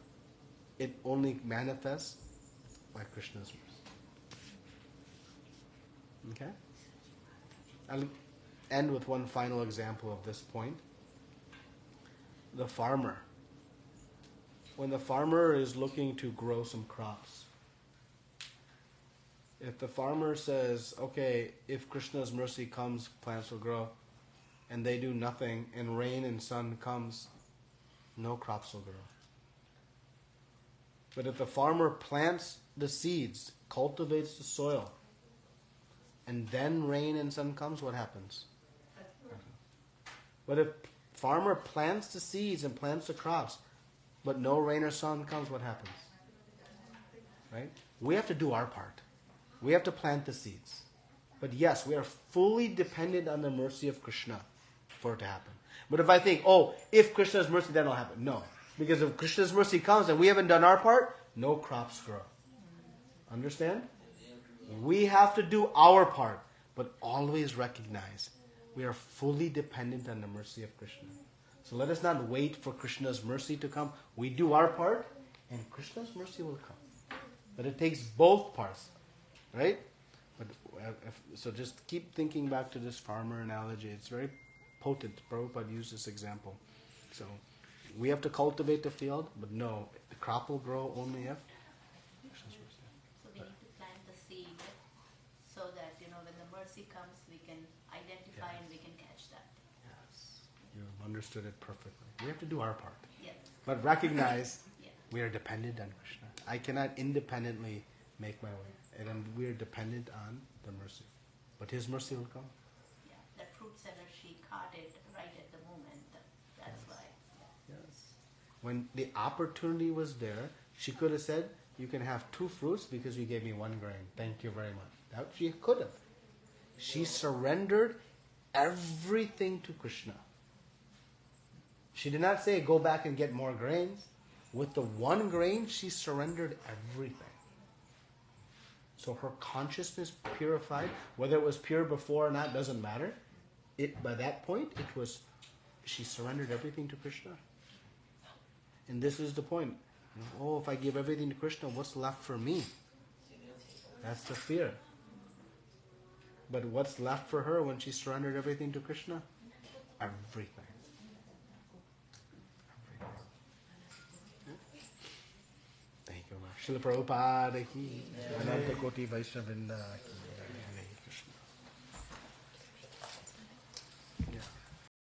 it only manifests by Krishna's mercy. Okay? I'll end with one final example of this point. The farmer. When the farmer is looking to grow some crops, if the farmer says, okay, if Krishna's mercy comes, plants will grow, and they do nothing, and rain and sun comes, no crops will grow. But if the farmer plants the seeds, cultivates the soil, and then rain and sun comes, what happens? But if farmer plants the seeds and plants the crops, but no rain or sun comes, what happens? Right? We have to do our part. We have to plant the seeds. But yes, we are fully dependent on the mercy of Krishna for it to happen. But if I think, if Krishna's mercy, then it'll happen. No. Because if Krishna's mercy comes and we haven't done our part, no crops grow. Understand? We have to do our part, but always recognize we are fully dependent on the mercy of Krishna. So let us not wait for Krishna's mercy to come. We do our part, and Krishna's mercy will come. But it takes both parts, right? But so just keep thinking back to this farmer analogy. It's very potent. Prabhupada used this example. So we have to cultivate the field, but no, the crop will grow only if Krishna's mercy. So we need to plant the seed so that, when the mercy comes, we can identify and we can catch that. Yes. You've understood it perfectly. We have to do our part. Yes. But recognize we are dependent on Krishna. I cannot independently make my way. And we are dependent on the mercy. But His mercy will come. Yeah, the fruit seller, she caught it right at the moment. That's why. Yes. When the opportunity was there, she could have said, you can have 2 fruits because you gave me 1 grain. Thank you very much. That she could have. She surrendered everything to Krishna. She did not say, go back and get more grains. With the 1 grain, she surrendered everything. So her consciousness purified. Whether it was pure before or not doesn't matter. By that point, she surrendered everything to Krishna. And this is the point. If I give everything to Krishna, what's left for me? That's the fear. But what's left for her when she surrendered everything to Krishna? Everything. Thank you, Srila Prabhupada ki, Ananta Koti Vaishnavrinda ki.